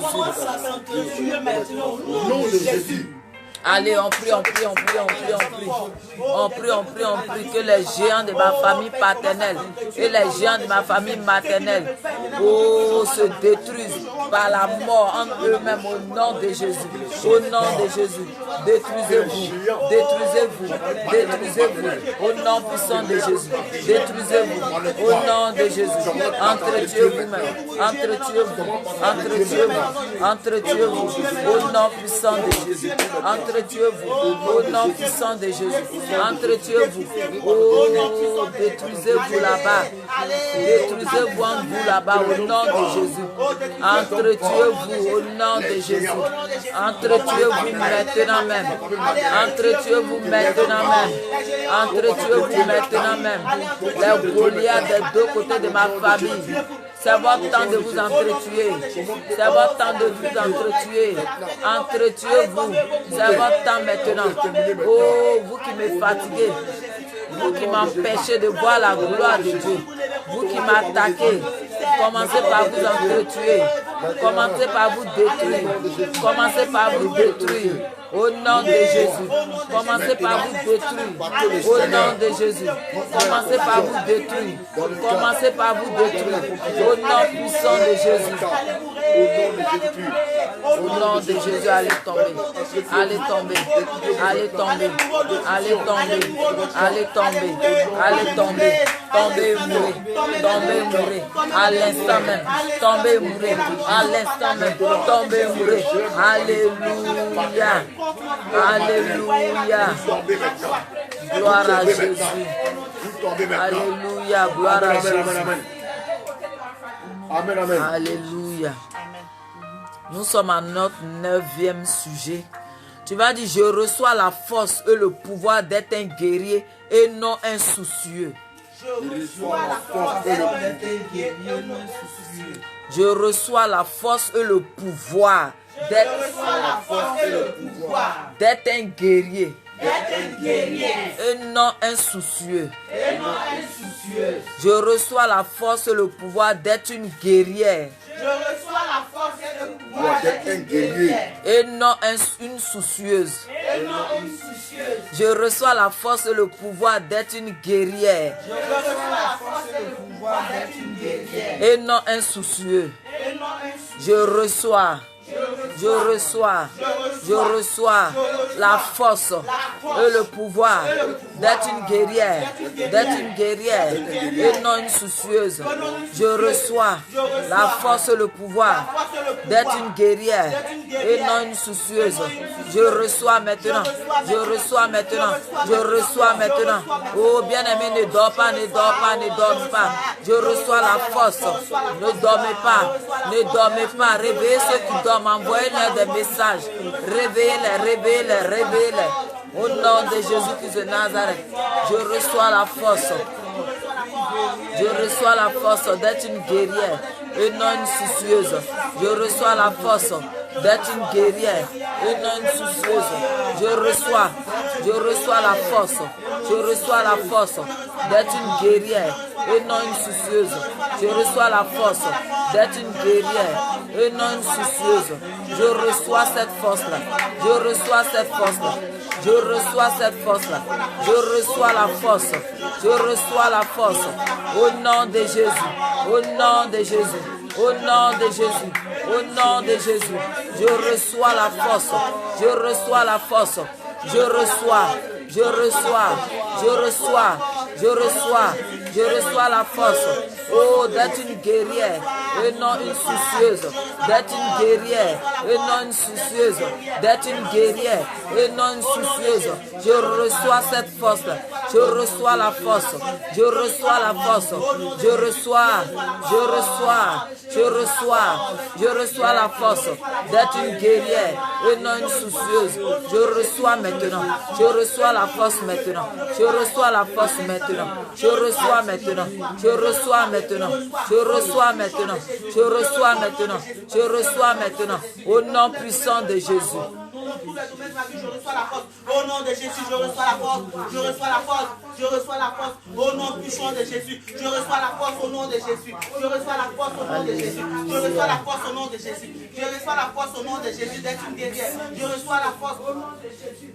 nom de Jésus. Allez, on prie, on prie, on prie, on prie, on prie. On prie, on prie, on prie que les géants de ma famille paternelle et les géants de ma famille maternelle se détruisent par la mort en eux-mêmes au nom de Jésus. Au nom de Jésus. Détruisez-vous. Détruisez-vous. Détruisez-vous. Au nom puissant de Jésus. Détruisez-vous. Au nom de Jésus. Entretuez-vous même. Entretuez-vous. Entretuez-vous. Entretuez-vous. Au nom puissant de Jésus. Entretuez-vous au nom puissant de Jésus. Entretuez-vous. Oh, détruisez-vous là-bas. Détruisez-vous en vous là-bas au nom de Jésus. Entretuez-vous au nom de Jésus. Entretuez-vous maintenant même. Entretuez-vous maintenant même. Entretuez-vous maintenant même. Les Goliaths des deux côtés de ma famille. C'est votre temps de vous entretuer. C'est votre temps de vous entretuer. Entretuez-vous. C'est votre temps maintenant. Oh, vous qui me fatiguez. Vous qui m'empêchez de voir la gloire de Dieu. Vous qui m'attaquez. Commencez par vous entretuer. Commencez par vous détruire. Commencez par vous détruire. Au nom de Jésus. Commencez par vous détruire. Au nom de Jésus. Commencez par vous détruire. Commencez par vous détruire. Au nom puissant de Jésus. Au nom de Jésus, allez tomber. Allez tomber. Allez tomber. Allez tomber. Allez tomber. Allez tomber. Tombez et mourrez. Tombez et mourrez. À l'instant même. Tombez et mourrez. À l'instant même. Tombez et mourrez. Alléluia. Alléluia. Gloire à Jésus. Alléluia. Gloire à Jésus. Amen, amen. Alléluia. Nous sommes à notre 9e sujet. Tu vas dire, je reçois la force et le pouvoir d'être un guerrier et non un soucieux. Je reçois la force et le pouvoir d'être un guerrier et non un soucieux. Je reçois la force et le pouvoir d'être une guerrière pouvoir d'être un guerrier. et non une soucieuse. Je reçois la force et le pouvoir d'être une guerrière et non un soucieux. Je reçois la force et le pouvoir d'être une guerrière et non une soucieuse. Je reçois la force et le pouvoir d'être une guerrière et non une soucieuse. Je reçois maintenant. Oh bien-aimé, ne dors pas. Je reçois la force. Ne dormez pas. Réveillez ceux qui dorment. Envoyez-leur des messages. Réveillez-les. Au nom de Jésus-Christ de Nazareth, je reçois la force. D'être une guerrière et non une soucieuse. Je reçois la force d'être une guerrière et non une soucieuse. Je reçois la force d'être une guerrière et non une soucieuse. Je reçois la force d'être une guerrière et non une soucieuse. Je reçois cette force-là. Je reçois la force. Au nom de Jésus. Je reçois la force. Je reçois la force. Oh, d'être une guerrière et non une soucieuse. D'être une guerrière et non une soucieuse. Je reçois cette force-là. Je reçois la force. La force d'être une guerrière et non une soucieuse. Je reçois maintenant. Je reçois la force maintenant. Au nom puissant de Jésus. Au nom de Jésus, je reçois la force. Au nom puissant de Jésus, je reçois la force au nom de Jésus. Je reçois la force au nom de Jésus d'être une guerrière. Je reçois la force au nom de Jésus.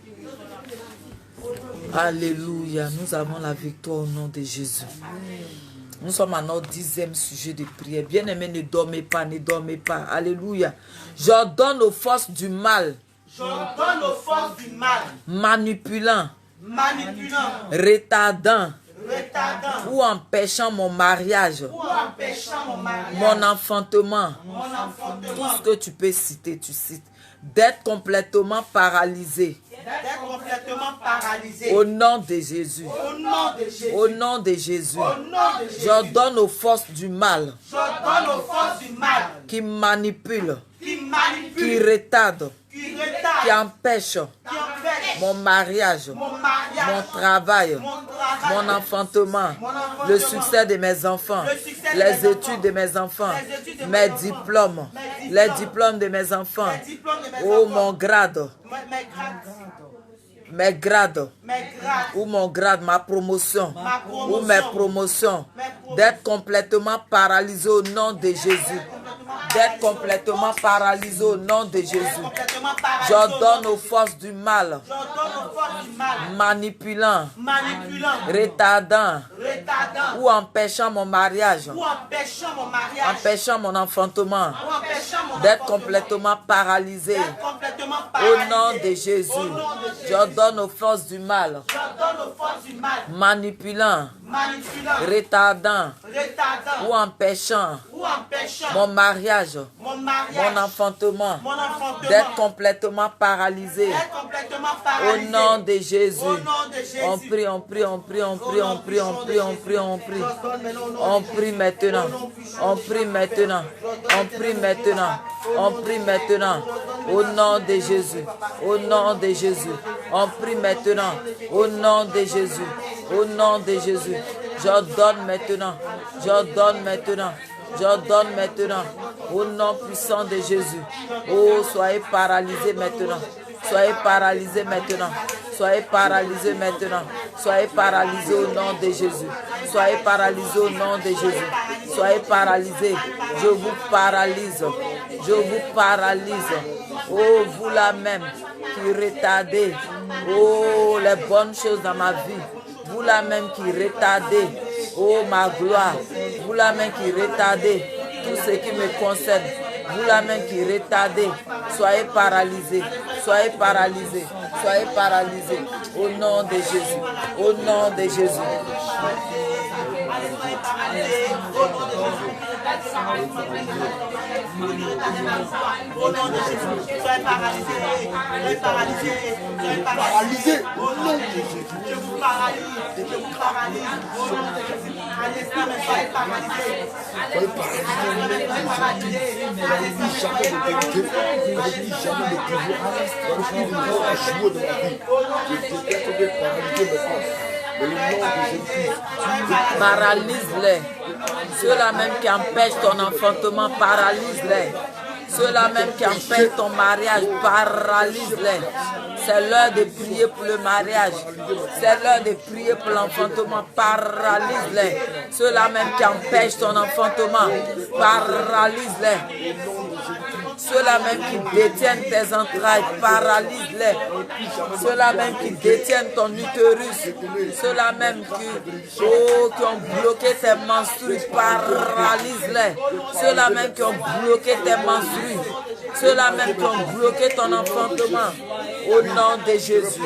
Alléluia, nous avons la victoire au nom de Jésus. Nous sommes à notre 10e sujet de prière. Bien-aimés, ne dormez pas. Alléluia. J'ordonne aux forces du mal. Manipulant. Retardant. Ou empêchant mon mariage. Mon enfantement. Tout ce que tu peux citer, tu cites. D'être complètement paralysé. Au nom de Jésus. J'ordonne aux forces du mal. Qui manipulent. Qui retardent. Qui empêchent mon mariage. Mon travail. Mon enfantement. Le succès de mes enfants. Les études de mes enfants. Mes diplômes. Les diplômes de mes enfants. Oh, mon grade. Mes grades, ou mon grade, ma promotion, ou mes promotions, d'être complètement paralysé au nom de Jésus. J'ordonne aux forces du mal, manipulant, retardant, ou empêchant mon mariage, empêchant mon enfantement, d'être complètement paralysé au nom de Jésus. J'ordonne aux forces du mal, manipulant, retardant, ou empêchant mon mariage, mon enfantement, d'être complètement paralysé au nom de Jésus. On prie maintenant. Au nom de Jésus. On prie maintenant. Au nom de Jésus. J'ordonne maintenant. Au nom puissant de Jésus. Oh, soyez paralysés maintenant. Soyez paralysés au nom de Jésus. Soyez paralysés. Je vous paralyse. Je vous paralyse. Oh, vous la même qui retardez. Oh, les bonnes choses dans ma vie. Vous la même qui retardez. Oh, ma gloire. Vous la même qui retardez tout ce qui me concerne. Vous la même qui retardez. Soyez paralysés. Soyez paralysés. Soyez paralysés. Au nom de Jésus. Au nom de Jésus. Au nom de Jésus, soyez paralysés, soyez paralysés, soyez paralysés. Au nom de Jésus, je vous paralyse, au nom de Jésus. Allez-y, mais soyez paralysés. Soyez paralysés. N'oublie jamais de vérité. N'oublie jamais de pouvoir. N'oublie de voir un jour de ma vie. Je déteste d'être paralysé maintenant. Mais le nom de Jésus. Paralyse-les. Ceux-là même qui empêchent ton enfantement, paralyse-les. Ceux-là même qui empêchent ton mariage, paralyse-les. C'est l'heure de prier pour le mariage. C'est l'heure de prier pour l'enfantement, paralyse-les. Ceux-là même qui empêchent ton enfantement, paralyse-les. Ceux-là même qui détiennent tes entrailles, paralyse-les. Ceux-là même qui détiennent ton utérus, ceux-là même qui ont bloqué tes menstrues, paralyse-les. Ceux-là même qui ont bloqué tes menstrues, ceux-là même qui ont bloqué ton enfantement. Au nom de Jésus,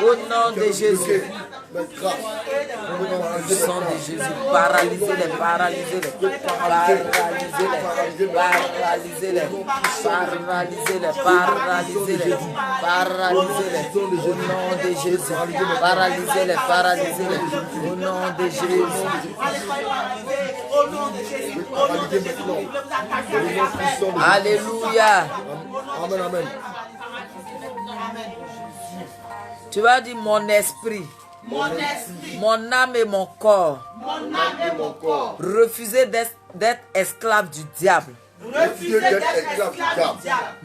au nom de Jésus. Au sang de Jésus, paralysez-les, paralysez-les, paralysez-les, paralysez-les, paralysez-les, paralysez-les, paralysez-les, au nom de Jésus, paralysez-les, paralysez-les, au nom de Jésus. Alléluia. Amen, amen. Tu vas dire mon esprit. Mon âme et mon corps. Refusez d'être esclave du diable. Refusez d'être esclave du diable.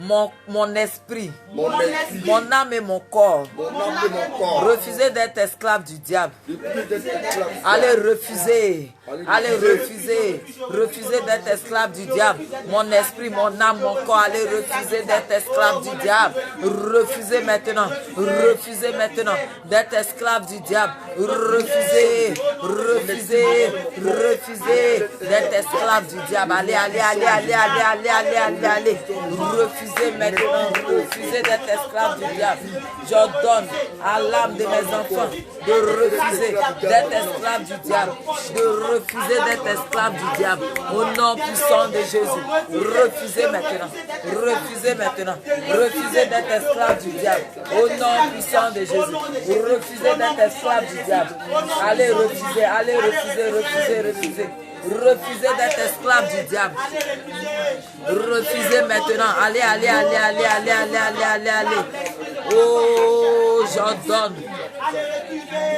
Mon esprit. Mon esprit. Mon âme et mon corps. Mon âme et mon corps. Refusez d'être esclave du diable. Refusez d'être esclave. Allez refuser. Allez refuser. Refusez d'être esclave du diable. Mon esprit, mon âme, mon corps. Allez refuser d'être esclave du diable. Refusez maintenant. Refusez maintenant d'être esclave du diable. Refusez. Refusez. Refusez d'être esclave du diable. Allez, allez, allez, allez, allez, allez, allez, allez, allez. Refusez maintenant. Refusez d'être esclave du diable. J'ordonne à l'âme de mes enfants de refuser d'être esclave du diable. De refuser d'être esclave du diable. Au nom puissant de Jésus. Refusez maintenant. Refusez maintenant. Refusez d'être esclave du diable. Au nom puissant de Jésus. Refusez d'être esclave du diable. Allez refuser. Allez refuser. Refuser. Refuser. Refusez d'être esclave du diable. Refusez maintenant. Allez, allez, allez, allez, allez, allez, allez, allez, allez. Oh, j'ordonne.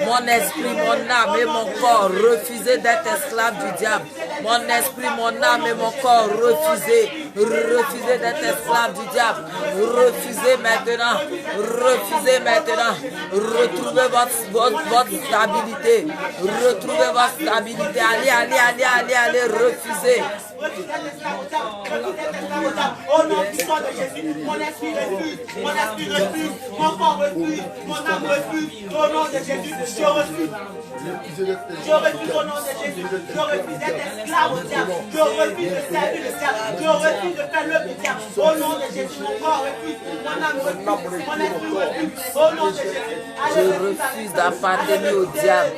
Mon esprit, mon âme et mon corps, refusez d'être esclave du diable. Mon esprit, mon âme et mon corps, refusez. Refusez d'être esclave du diable. Refusez maintenant. Refusez maintenant. Retrouvez votre stabilité. Retrouvez votre stabilité. Allez, allez, allez, allez, allez, refusez. Au nom puissant de Jésus, mon esprit refuse, mon corps refuse, mon âme refuse. Au nom de Jésus, je refuse. Je refuse au nom de Jésus. Je refuse d'être esclave au diable. Je refuse de servir le diable. Je refuse de faire l'œuvre du diable. Au nom de Jésus, mon corps refuse, mon âme refuse, mon esprit refuse. Au nom de Jésus. Je refuse d'appartenir au diable.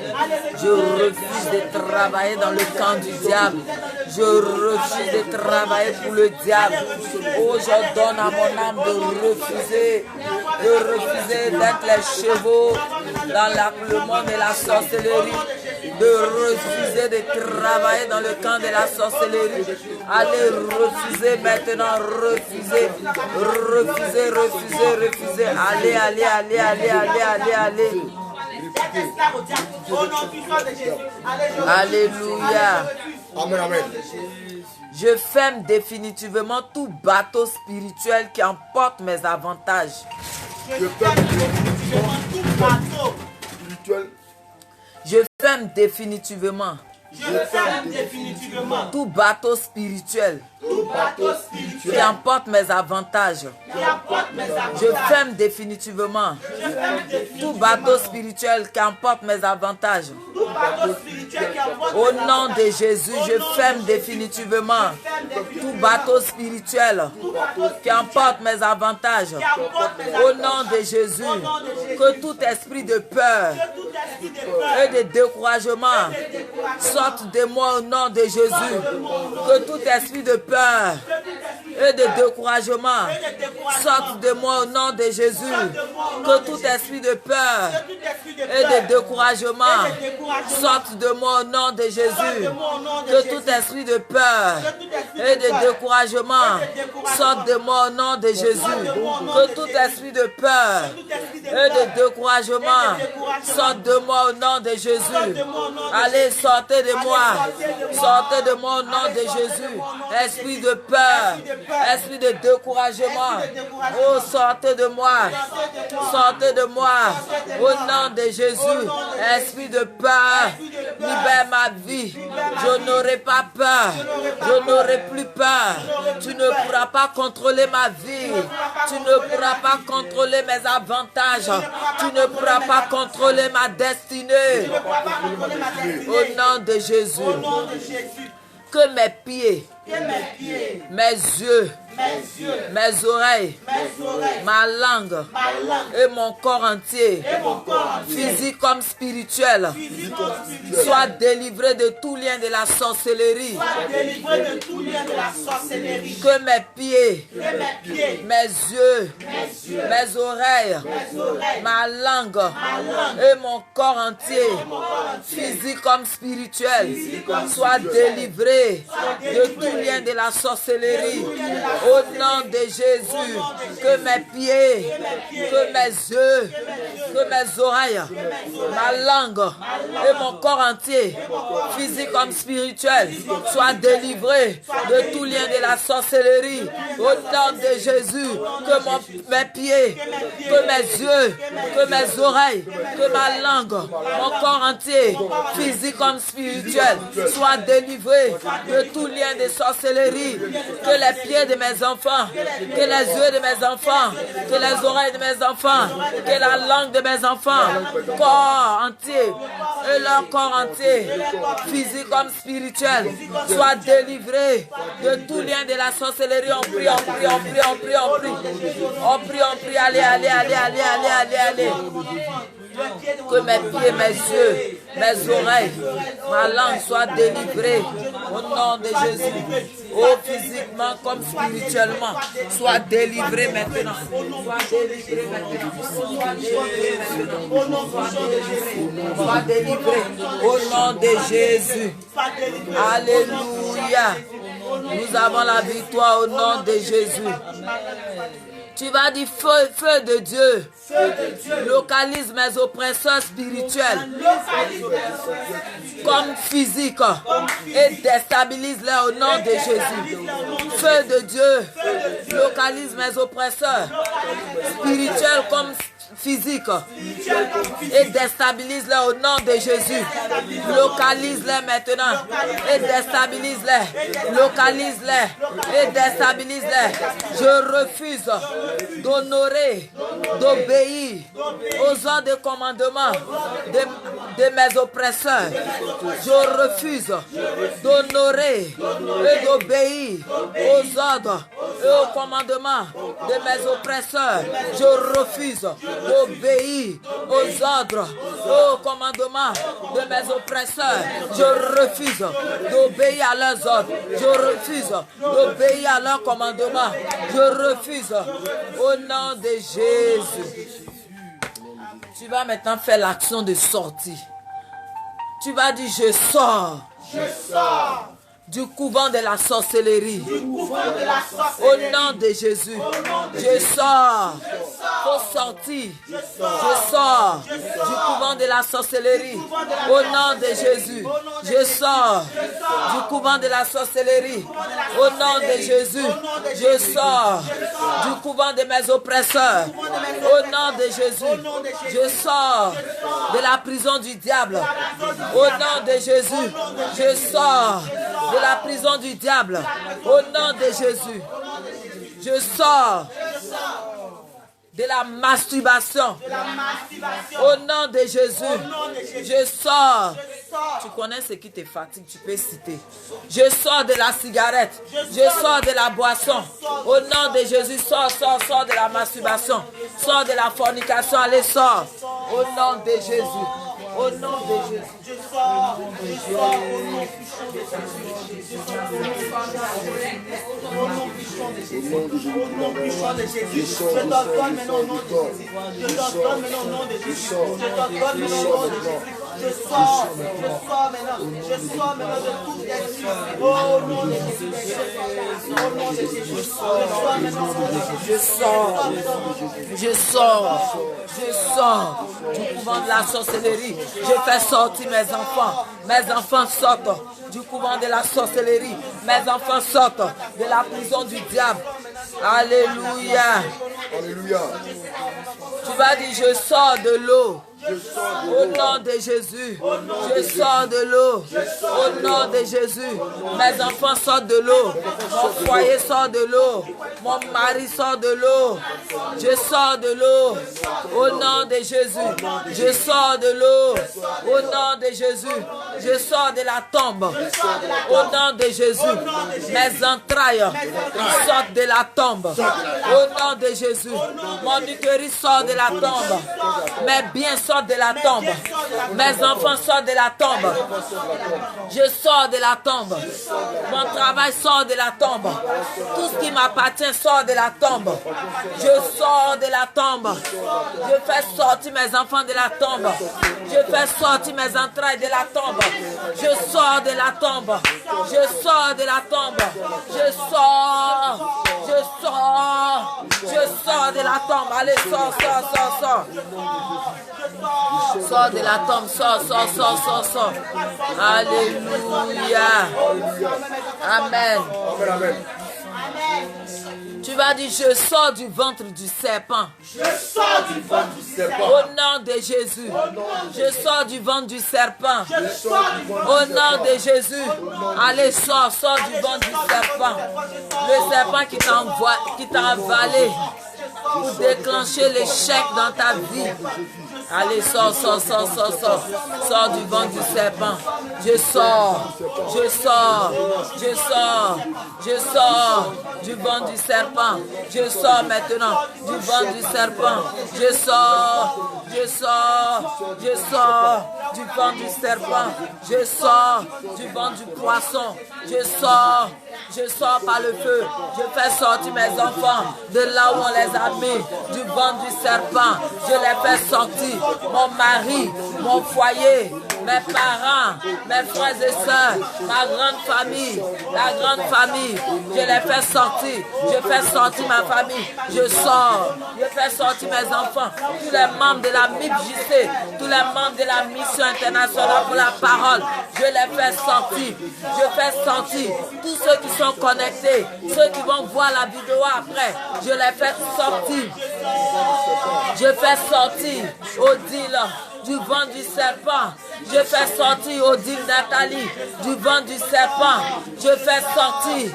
Je refuse de travailler dans le camp du diable. Je refuse de travailler pour le diable. Oh, j'ordonne à mon âme de refuser d'être les chevaux dans le monde de la sorcellerie. De refuser de travailler dans le camp de la sorcellerie. Allez refuser maintenant, refuser, refuser, refuser, refuser. Allez, allez, allez, allez, allez, allez, allez. Alléluia. Amen, amen. Je ferme définitivement tout bateau spirituel qui emporte mes avantages. Je ferme définitivement tout bateau Spirituel. Je ferme définitivement Je ferme définitivement tout bateau spirituel tout bateau qui spirituel emporte mes avantages. qui apporte mes avantages. Je ferme définitivement Je ferme définitivement tout bateau spirituel qui emporte mes avantages. tout bateau spirituel qui apporte Au mes nom de avantages. Jésus, je ferme définitivement tout bateau spirituel qui emporte mes avantages. Qui apporte mes Au avantages. nom de Jésus, Au nom de Jésus. que tout esprit de peur Que tout esprit de peur et de découragement sorte de moi au nom de Jésus. Que tout esprit de peur et de découragement sorte de moi au nom de Jésus. Que tout esprit de peur tout esprit de et peur de découragement sorte de moi au nom de Jésus. Que tout esprit de peur et de découragement sorte de moi au nom de Jésus. Que tout esprit de peur et de découragement sorte de moi au nom de Jésus. Allez, sortez de moi. Sortez de moi au nom de Jésus. Esprit de peur, esprit de découragement. Oh, sortez de moi. Sortez de moi. Au nom de Jésus. Esprit de peur, libère ma vie. Je n'aurai pas peur. Je n'aurai plus peur. Tu ne pourras pas contrôler ma vie. Tu ne pourras pas contrôler mes avantages. Tu ne pourras pas contrôler ma destinée. Au nom de Jésus. au nom de Jésus. Que mes pieds, Que mes pieds, mes yeux, mes yeux, mes oreilles, mes oreilles, ma langue ma langue et mon corps entier, et mon corps entier, physique comme spirituel, physique comme spirituel, soient délivrés de tout lien de la sorcellerie. soit délivré de tout lien de la sorcellerie. Que mes pieds, Que mes pieds, mes yeux, mes yeux, mes oreilles, mes oreilles, ma langue et mon corps entier, physique comme spirituel, soient délivrés de tout lien de la sorcellerie. Au nom de Jésus, que mes pieds, que mes yeux, que mes oreilles, ma langue et mon corps entier, physique comme spirituel, soient délivrés de tout lien de la sorcellerie. Au nom de Jésus, que mes pieds, que mes yeux, que mes oreilles, que ma langue, mon corps entier, physique comme spirituel, soient délivrés de tout lien de sorcellerie. Que les pieds de mes enfants, que les yeux de mes enfants, que les oreilles de mes enfants, que la langue de mes enfants, corps entier et leur corps entier, physique comme spirituel, soient délivrés de tout lien de la sorcellerie. On prie, on prie, on prie, on prie, on prie. On prie, on prie, allez, allez, allez, allez, allez, allez, allez. Que mes pieds, mes yeux, mes oreilles, ma langue soient délivrées au nom de Jésus. Oh, physiquement comme spirituellement, sois délivré maintenant. Sois délivré maintenant. Sois délivré maintenant. Sois délivré au nom de Jésus. Alléluia. Nous avons la victoire au nom de Jésus. Tu vas dire feu, feu de Dieu. Localise mes oppresseurs spirituels comme physiques et déstabilise-les au nom de Jésus. Feu de Dieu, localise mes oppresseurs spirituels comme physique et déstabilise-les au nom de Jésus. Localise-les maintenant et déstabilise-les. Localise-les et déstabilise-les. Je refuse d'honorer, d'obéir aux ordres de commandement de mes oppresseurs. Je refuse d'honorer et d'obéir aux ordres et aux commandements de mes oppresseurs. Je refuse d'obéir aux ordres et aux commandements de mes oppresseurs. Je refuse d'obéir à leurs ordres. Je refuse d'obéir à leurs commandements. Je refuse au nom de Jésus. Tu vas maintenant faire l'action de sortie. Tu vas dire je sors. Je sors Du couvent de la sorcellerie. du couvent de la Au sorcellerie. nom de Jésus. Je sors faut sortir. Je sors du couvent de la sorcellerie. Au nom de Jésus. Je sors du couvent de la sorcellerie. Au nom de Jésus. Je sors du couvent de mes oppresseurs. Au nom de Jésus. Je sors de la prison du diable. Au nom de Jésus. Je sors de la prison du diable. Au nom de Jésus. Je sors de la masturbation. Au nom de Jésus. Je sors. Tu connais ce qui te fatigue, tu peux citer. Je sors de la cigarette. Je sors de la boisson. Au nom de Jésus, sors de la masturbation. Sors de la fornication. Allez, sors. Au nom de Jésus. Au nom de Jésus. Je sors au nom puissant de Jésus. Au nom puissant de Jésus. Je t'ordonne maintenant au nom de Jésus. Je t'ordonne maintenant au nom de Jésus. Je t'ordonne maintenant au nom de Jésus. Je sors maintenant de toute esprit. Au nom de Jésus. Au nom de Jésus. Je sors maintenant au nom de Jésus. Je sors du couvent de la sorcellerie. Je fais sortir mes enfants. Mes enfants sortent du couvent de la sorcellerie. Mes enfants sortent de la prison du diable. Alléluia. Alléluia. Tu vas dire, je sors de l'eau. Au nom de Jésus, je sors de l'eau. Au nom de Jésus, mes enfants sortent de l'eau. Mon foyer sort de l'eau. Mon mari sort de l'eau. Je sors de l'eau. Au nom de Jésus, je sors de l'eau. Au nom de Jésus, je sors de la tombe. Au nom de Jésus, mes entrailles sortent de la tombe. Au nom de Jésus, mon utérus sort de la tombe. Mes biens sortent de la tombe. Mes enfants sortent de la tombe. Je sors de la tombe. Mon travail sort de la tombe. Tout ce qui m'appartient sort de la tombe. Je sors de la tombe. Je fais sortir mes enfants de la tombe. Je fais sortir mes entrailles de la tombe. Je sors de la tombe. Je sors de la tombe. Je sors. Je sors. Je sors de la tombe. Allez, sors. Sors de la tombe, sors. Alléluia. Amen. Tu vas dire, je sors du ventre du serpent. Je sors du ventre du serpent. Au nom de Jésus. Je sors du ventre du serpent. Au nom de Jésus. Allez, sors du ventre du serpent. Le serpent qui t'a avalé pour déclencher l'échec dans ta vie. Allez, sors du ventre du serpent. Je sors du ventre du serpent. Je sors maintenant du ventre du serpent. Je sors du ventre du serpent. Je sors du ventre du poisson. Je sors par le feu. Je fais sortir mes enfants de là où on les a mis, du ventre du serpent. Je les fais sortir. Mon mari, mon foyer, mes parents, mes frères et sœurs, ma grande famille, la grande famille. Je les fais sortir. Je fais sortir ma famille. Je fais sortir mes enfants. Tous les membres de la MIPJC, tous les membres de la mission internationale pour la parole. Je les fais sortir. Je fais sortir tous ceux qui sont connectés, ceux qui vont voir la vidéo après. Je les fais sortir. Je fais sortir Odile du ventre du serpent. Je fais sortir Odile Nathalie du ventre du serpent. Je fais sortir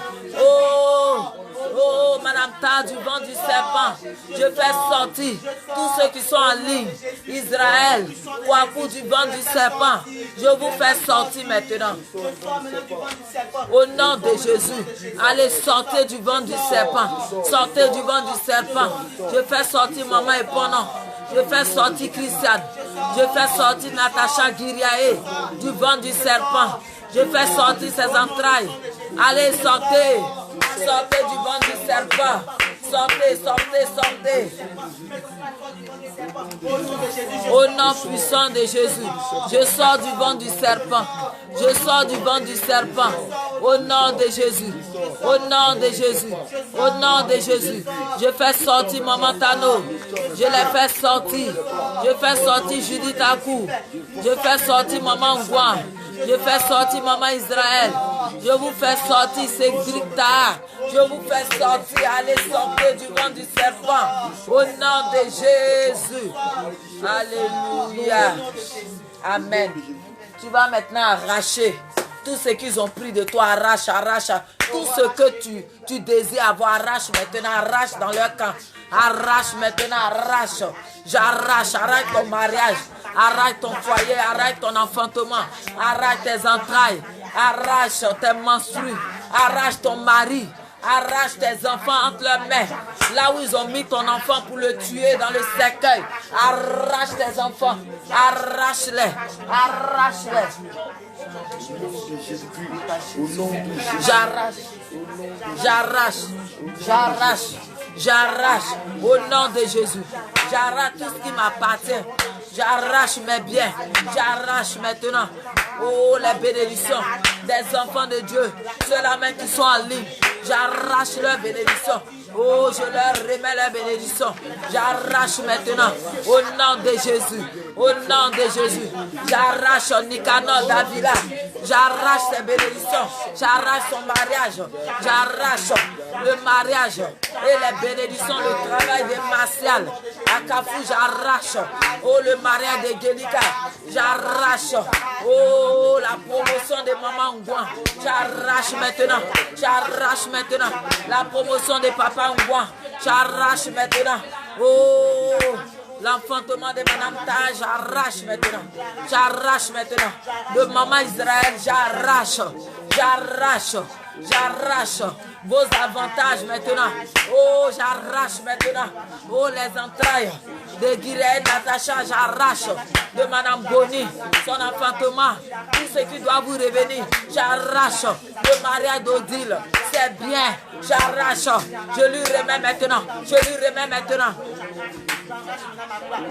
Madame Ta du ventre du serpent. Je fais sortir tous ceux qui sont en ligne. Israël, Kwaku du ventre du serpent. Je vous fais sortir maintenant. Au nom de Jésus, allez sortir du ventre du serpent. Sortez du ventre du serpent. Je fais sortir Maman Eponon. Je fais sortir Christiane. Je fais sortir Natacha Guiriaé du ventre du serpent. Je fais sortir ses entrailles. Allez, sortez. Sortez du ventre du serpent. sortez, sortez, sortez. Au nom puissant de Jésus, je sors du ventre du serpent. Je sors du ventre du serpent. Au nom de Jésus. Au nom de Jésus. Au nom de Jésus. Je fais sortir Maman Tano. Je les fais sortir. Je fais sortir Judith Akou. Je fais sortir Maman Ngouan. Je fais sortir Maman Israël. Je vous fais sortir Cédric Taha. Je vous fais sortir. Allez sortir du ventre du serpent. Au nom de Jésus. Alléluia. Amen. Tu vas maintenant arracher tout ce qu'ils ont pris de toi. Arrache, arrache. Tout ce que tu désires avoir, arrache maintenant. Arrache dans leur camp. Arrache maintenant, arrache. J'arrache, arrache ton mariage. Arrache ton foyer, arrache ton enfantement. Arrache tes entrailles. Arrache tes menstrues. Arrache ton mari. Arrache tes enfants entre leurs mains. Là où ils ont mis ton enfant pour le tuer dans le cercueil. Arrache tes enfants. Arrache-les. Arrache-les. J'arrache. J'arrache. J'arrache. J'arrache. Au nom de Jésus. J'arrache tout ce qui m'appartient. J'arrache mes biens. J'arrache maintenant. Oh, les bénédictions des enfants de Dieu. Ceux-là même qui sont en ligne. J'arrache leurs bénédictions. Oh, je leur remets leurs bénédictions. J'arrache maintenant. Au nom de Jésus. Au nom de Jésus. J'arrache Nicanor Davila. J'arrache ses bénédictions. J'arrache son mariage. J'arrache le mariage. Et les bénédictions, le travail de Martial. À Kafou, j'arrache. Oh, le mariage de Guélika. J'arrache. Oh, la promotion de Maman Ngouan. J'arrache maintenant. J'arrache maintenant. La promotion de Papa Ngouan. J'arrache maintenant. Oh, l'enfantement de Madame Ta, j'arrache maintenant. J'arrache maintenant. De Maman Israël, j'arrache. J'arrache. J'arrache vos avantages maintenant. Oh, j'arrache maintenant. Oh, les entrailles de Guirène Natacha, j'arrache. De Madame Boni, son enfantement. Tout ce qui doit vous revenir, j'arrache. Le mariage d'Odile, c'est bien. J'arrache. Je lui remets maintenant. Je lui remets maintenant.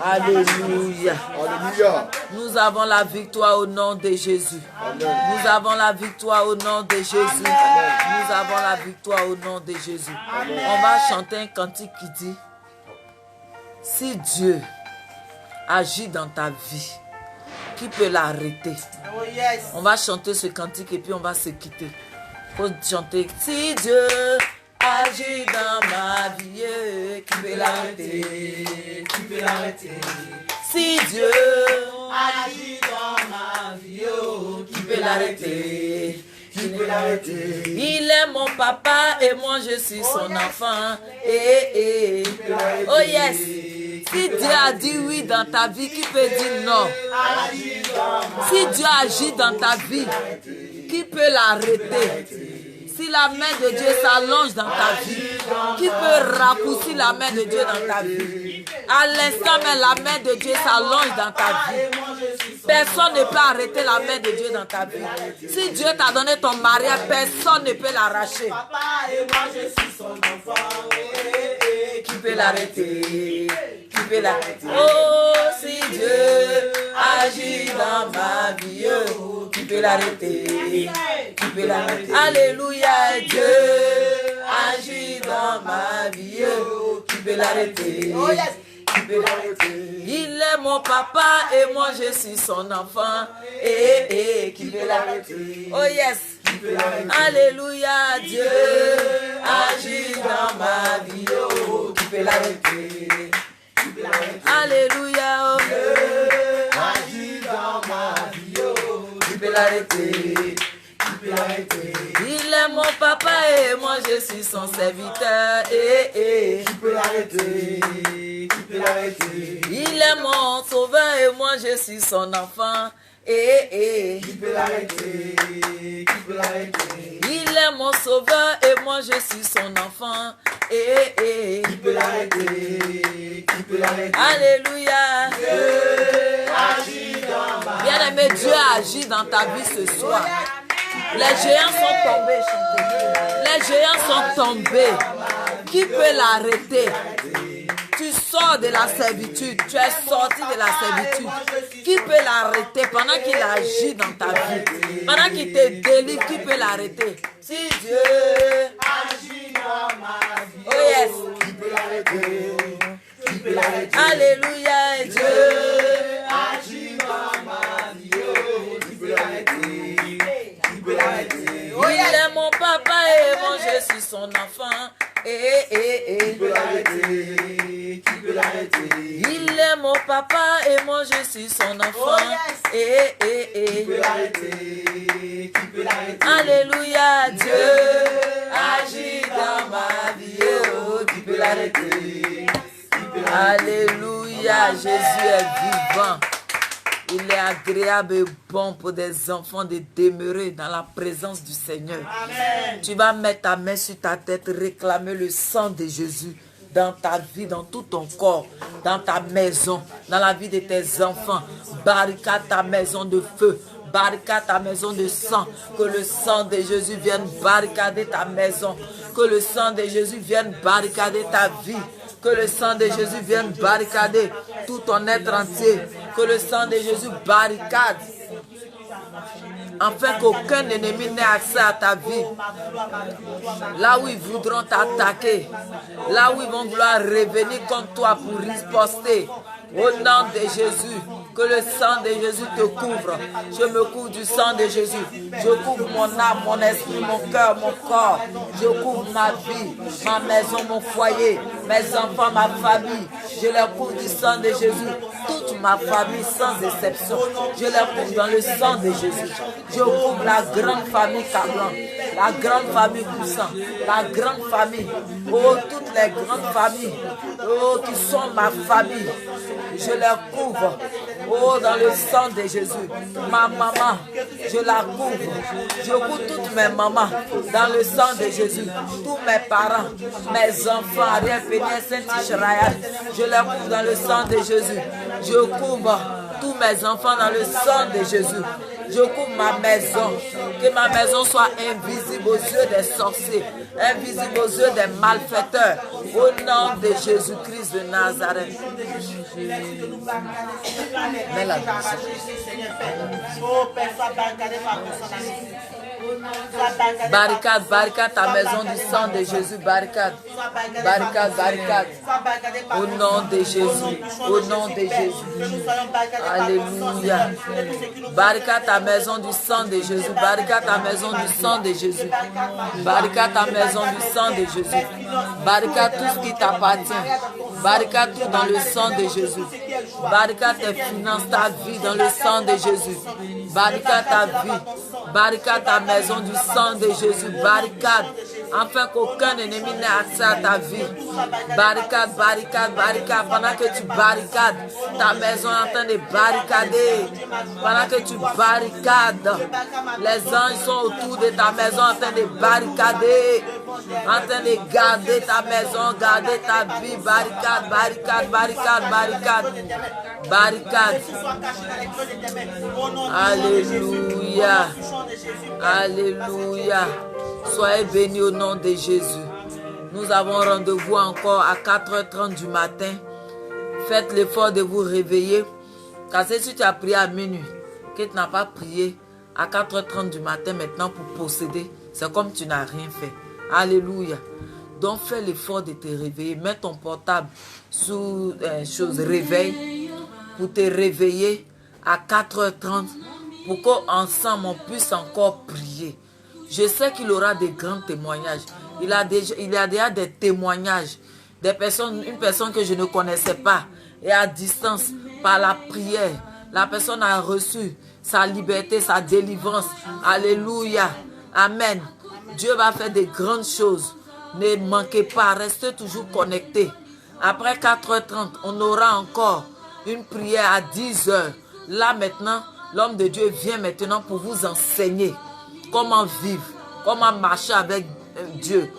Alléluia. Alléluia. Nous avons la victoire au nom de Jésus. Nous avons la victoire au nom de Jésus. Nous avons la victoire au nom de Jésus. On va chanter un cantique qui dit: si Dieu agit dans ta vie, qui peut l'arrêter? On va chanter ce cantique et puis on va se quitter. Il faut chanter: si Dieu agit dans ma vie, qui peut l'arrêter? Qui peut l'arrêter? Si Dieu agit dans ma vie, qui peut l'arrêter? Qui peut l'arrêter? Il est mon papa et moi je suis son enfant. Oh yes. Si Dieu a dit oui dans ta vie, qui peut dire non? Si Dieu agit dans ta vie, qui peut l'arrêter? Si la main de Dieu s'allonge dans ta vie, qui peut raccourcir la main de Dieu dans ta vie? À l'instant même, la main de Dieu s'allonge dans ta vie. Personne ne peut arrêter la main de Dieu dans ta vie. Si Dieu t'a donné ton mariage, personne ne peut l'arracher. Papa et moi je suis son enfant. Qui peut l'arrêter? Qui peut l'arrêter? Oh, si Dieu agit dans ma vie, oh, qui peut l'arrêter? Qui peut l'arrêter? Alléluia, Dieu agit dans ma vie, oh, qui peut l'arrêter? Qui peut l'arrêter? Il est mon papa et moi je suis son enfant. Qui peut l'arrêter? Oh yes. Alléluia, Dieu agit dans ma vie, oh, qui peut l'arrêter? Alléluia, oh, Dieu agit dans ma vie, oh, qui peut l'arrêter? Il est mon papa et moi je suis son serviteur. Qui peut l'arrêter? Qui peut l'arrêter? Il est mon sauveur et moi je suis son enfant. Qui peut l'arrêter? Qui peut l'arrêter? Il est mon sauveur et moi je suis son enfant. Qui peut l'arrêter? Qui peut l'arrêter? Alléluia. Dieu agit dans ma vie. Bien-aimé, Dieu agit dans ta vie ce soir. Les géants sont tombés, chantez. Les géants sont tombés. Qui peut l'arrêter? Tu sors de la servitude. Tu es sorti de la servitude. Qui peut l'arrêter pendant qu'il agit dans ta vie? Pendant qu'il te délivre, qui peut l'arrêter? Si Dieu agit dans ma vie. Oh yes. Qui peut l'arrêter? Qui peut l'arrêter? Alléluia. Dieu agit dans ma vie. Qui peut l'arrêter? Qui peut l'arrêter? Il est mon papa et moi je suis son enfant. Qui peut l'arrêter? Qui peut l'arrêter? Il est mon papa et moi je suis son enfant. Qui peut l'arrêter? Qui peut l'arrêter? Alléluia, Dieu agit dans ma vie. Oh, qui peut l'arrêter? Alléluia, Jésus est vivant. Il est agréable et bon pour des enfants de demeurer dans la présence du Seigneur. Amen. Tu vas mettre ta main sur ta tête, réclamer le sang de Jésus dans ta vie, dans tout ton corps, dans ta maison, dans la vie de tes enfants. Barricade ta maison de feu. Barricade ta maison de sang. Que le sang de Jésus vienne barricader ta maison. Que le sang de Jésus vienne barricader ta vie. Que le sang de Jésus vienne barricader tout ton être entier. Que le sang de Jésus barricade. Afin qu'aucun ennemi n'ait accès à ta vie. Là où ils voudront t'attaquer. Là où ils vont vouloir revenir contre toi pour riposter. Au nom de Jésus. Que le sang de Jésus te couvre. Je me couvre du sang de Jésus. Je couvre mon âme, mon esprit, mon cœur, mon corps. Je couvre ma vie, ma maison, mon foyer, mes enfants, ma famille. Je les couvre du sang de Jésus. Toute ma famille sans exception. Je les couvre dans le sang de Jésus. Je couvre la grande famille Cablan, la grande famille Poussin, la grande famille. Oh, toutes les grandes familles. Oh, qui sont ma famille. Je les couvre. Oh, dans le sang de Jésus. Ma maman, je la couvre. Je couvre toutes mes mamans dans le sang de Jésus. Tous mes parents, mes enfants, Ariel, Péniel, Saint-Ishraël, je les couvre dans le sang de Jésus. Je couvre tous mes enfants dans le sang de Jésus. Je couvre ma maison. Que ma maison soit invisible aux yeux des sorciers, invisible aux yeux des malfaiteurs. Au nom de Jésus-Christ de Nazareth. Mais la barricade, barricade ta maison du sang de Jésus, barricade, barricade, barricade. Au nom de Jésus, au nom de Jésus. Alléluia. Barricade ta maison du sang de Jésus, barricade ta maison du sang de Jésus. Barricade ta maison du sang de Jésus. Barricade tout ce qui t'appartient. Barricade tout dans le sang de Jésus. Barricade tes finances, ta vie dans le sang de Jésus. Barricade ta vie. Barricade ta maison du sang de Jésus. Barricade. Afin qu'aucun ennemi n'ait accès à ta vie. Barricade, barricade, barricade. Pendant que tu barricades, ta maison est en train de barricader. Pendant que tu barricades, les anges sont autour de ta maison en train de barricader. En train de garder ta maison, garder ta vie. Barricade, barricade, barricade, barricade. Barricade. Alléluia. Alléluia. Soyez bénis au nom de Jésus. Nous avons rendez-vous encore à 4h30 du matin. Faites l'effort de vous réveiller. Car si tu as prié à minuit, que tu n'as pas prié à 4h30 du matin maintenant pour posséder, c'est comme tu n'as rien fait. Alléluia. Donc fais l'effort de te réveiller. Mets ton portable sous réveil pour te réveiller à 4h30 pour qu'ensemble on puisse encore prier. Je sais qu'il aura des grands témoignages. Il y a déjà des témoignages. Une personne que je ne connaissais pas. Et à distance, par la prière, la personne a reçu sa liberté, sa délivrance. Alléluia. Amen. Dieu va faire des grandes choses. Ne manquez pas, restez toujours connectés. Après 4h30, on aura encore une prière à 10h. Là maintenant, l'homme de Dieu vient maintenant pour vous enseigner comment vivre, comment marcher avec Dieu.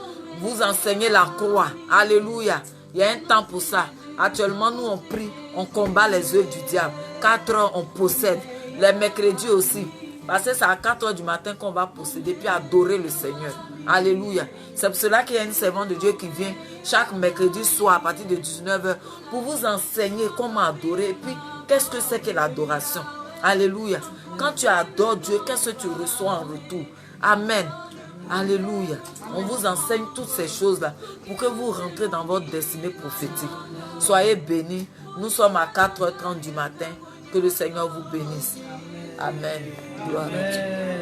Vous enseigner la croix. Alléluia. Il y a un temps pour ça. Actuellement, nous on prie, on combat les œuvres du diable. 4 heures, on possède. Les mercredis aussi. Parce que c'est à 4 heures du matin qu'on va procéder puis adorer le Seigneur. Alléluia. C'est pour cela qu'il y a une servante de Dieu qui vient chaque mercredi soir à partir de 19h pour vous enseigner comment adorer. Et puis, qu'est-ce que c'est que l'adoration? Alléluia. Quand tu adores Dieu, qu'est-ce que tu reçois en retour? Amen. Alléluia. On vous enseigne toutes ces choses-là pour que vous rentrez dans votre destinée prophétique. Soyez bénis. Nous sommes à 4h30 du matin. Que le Seigneur vous bénisse. Amen. Gloire à Dieu.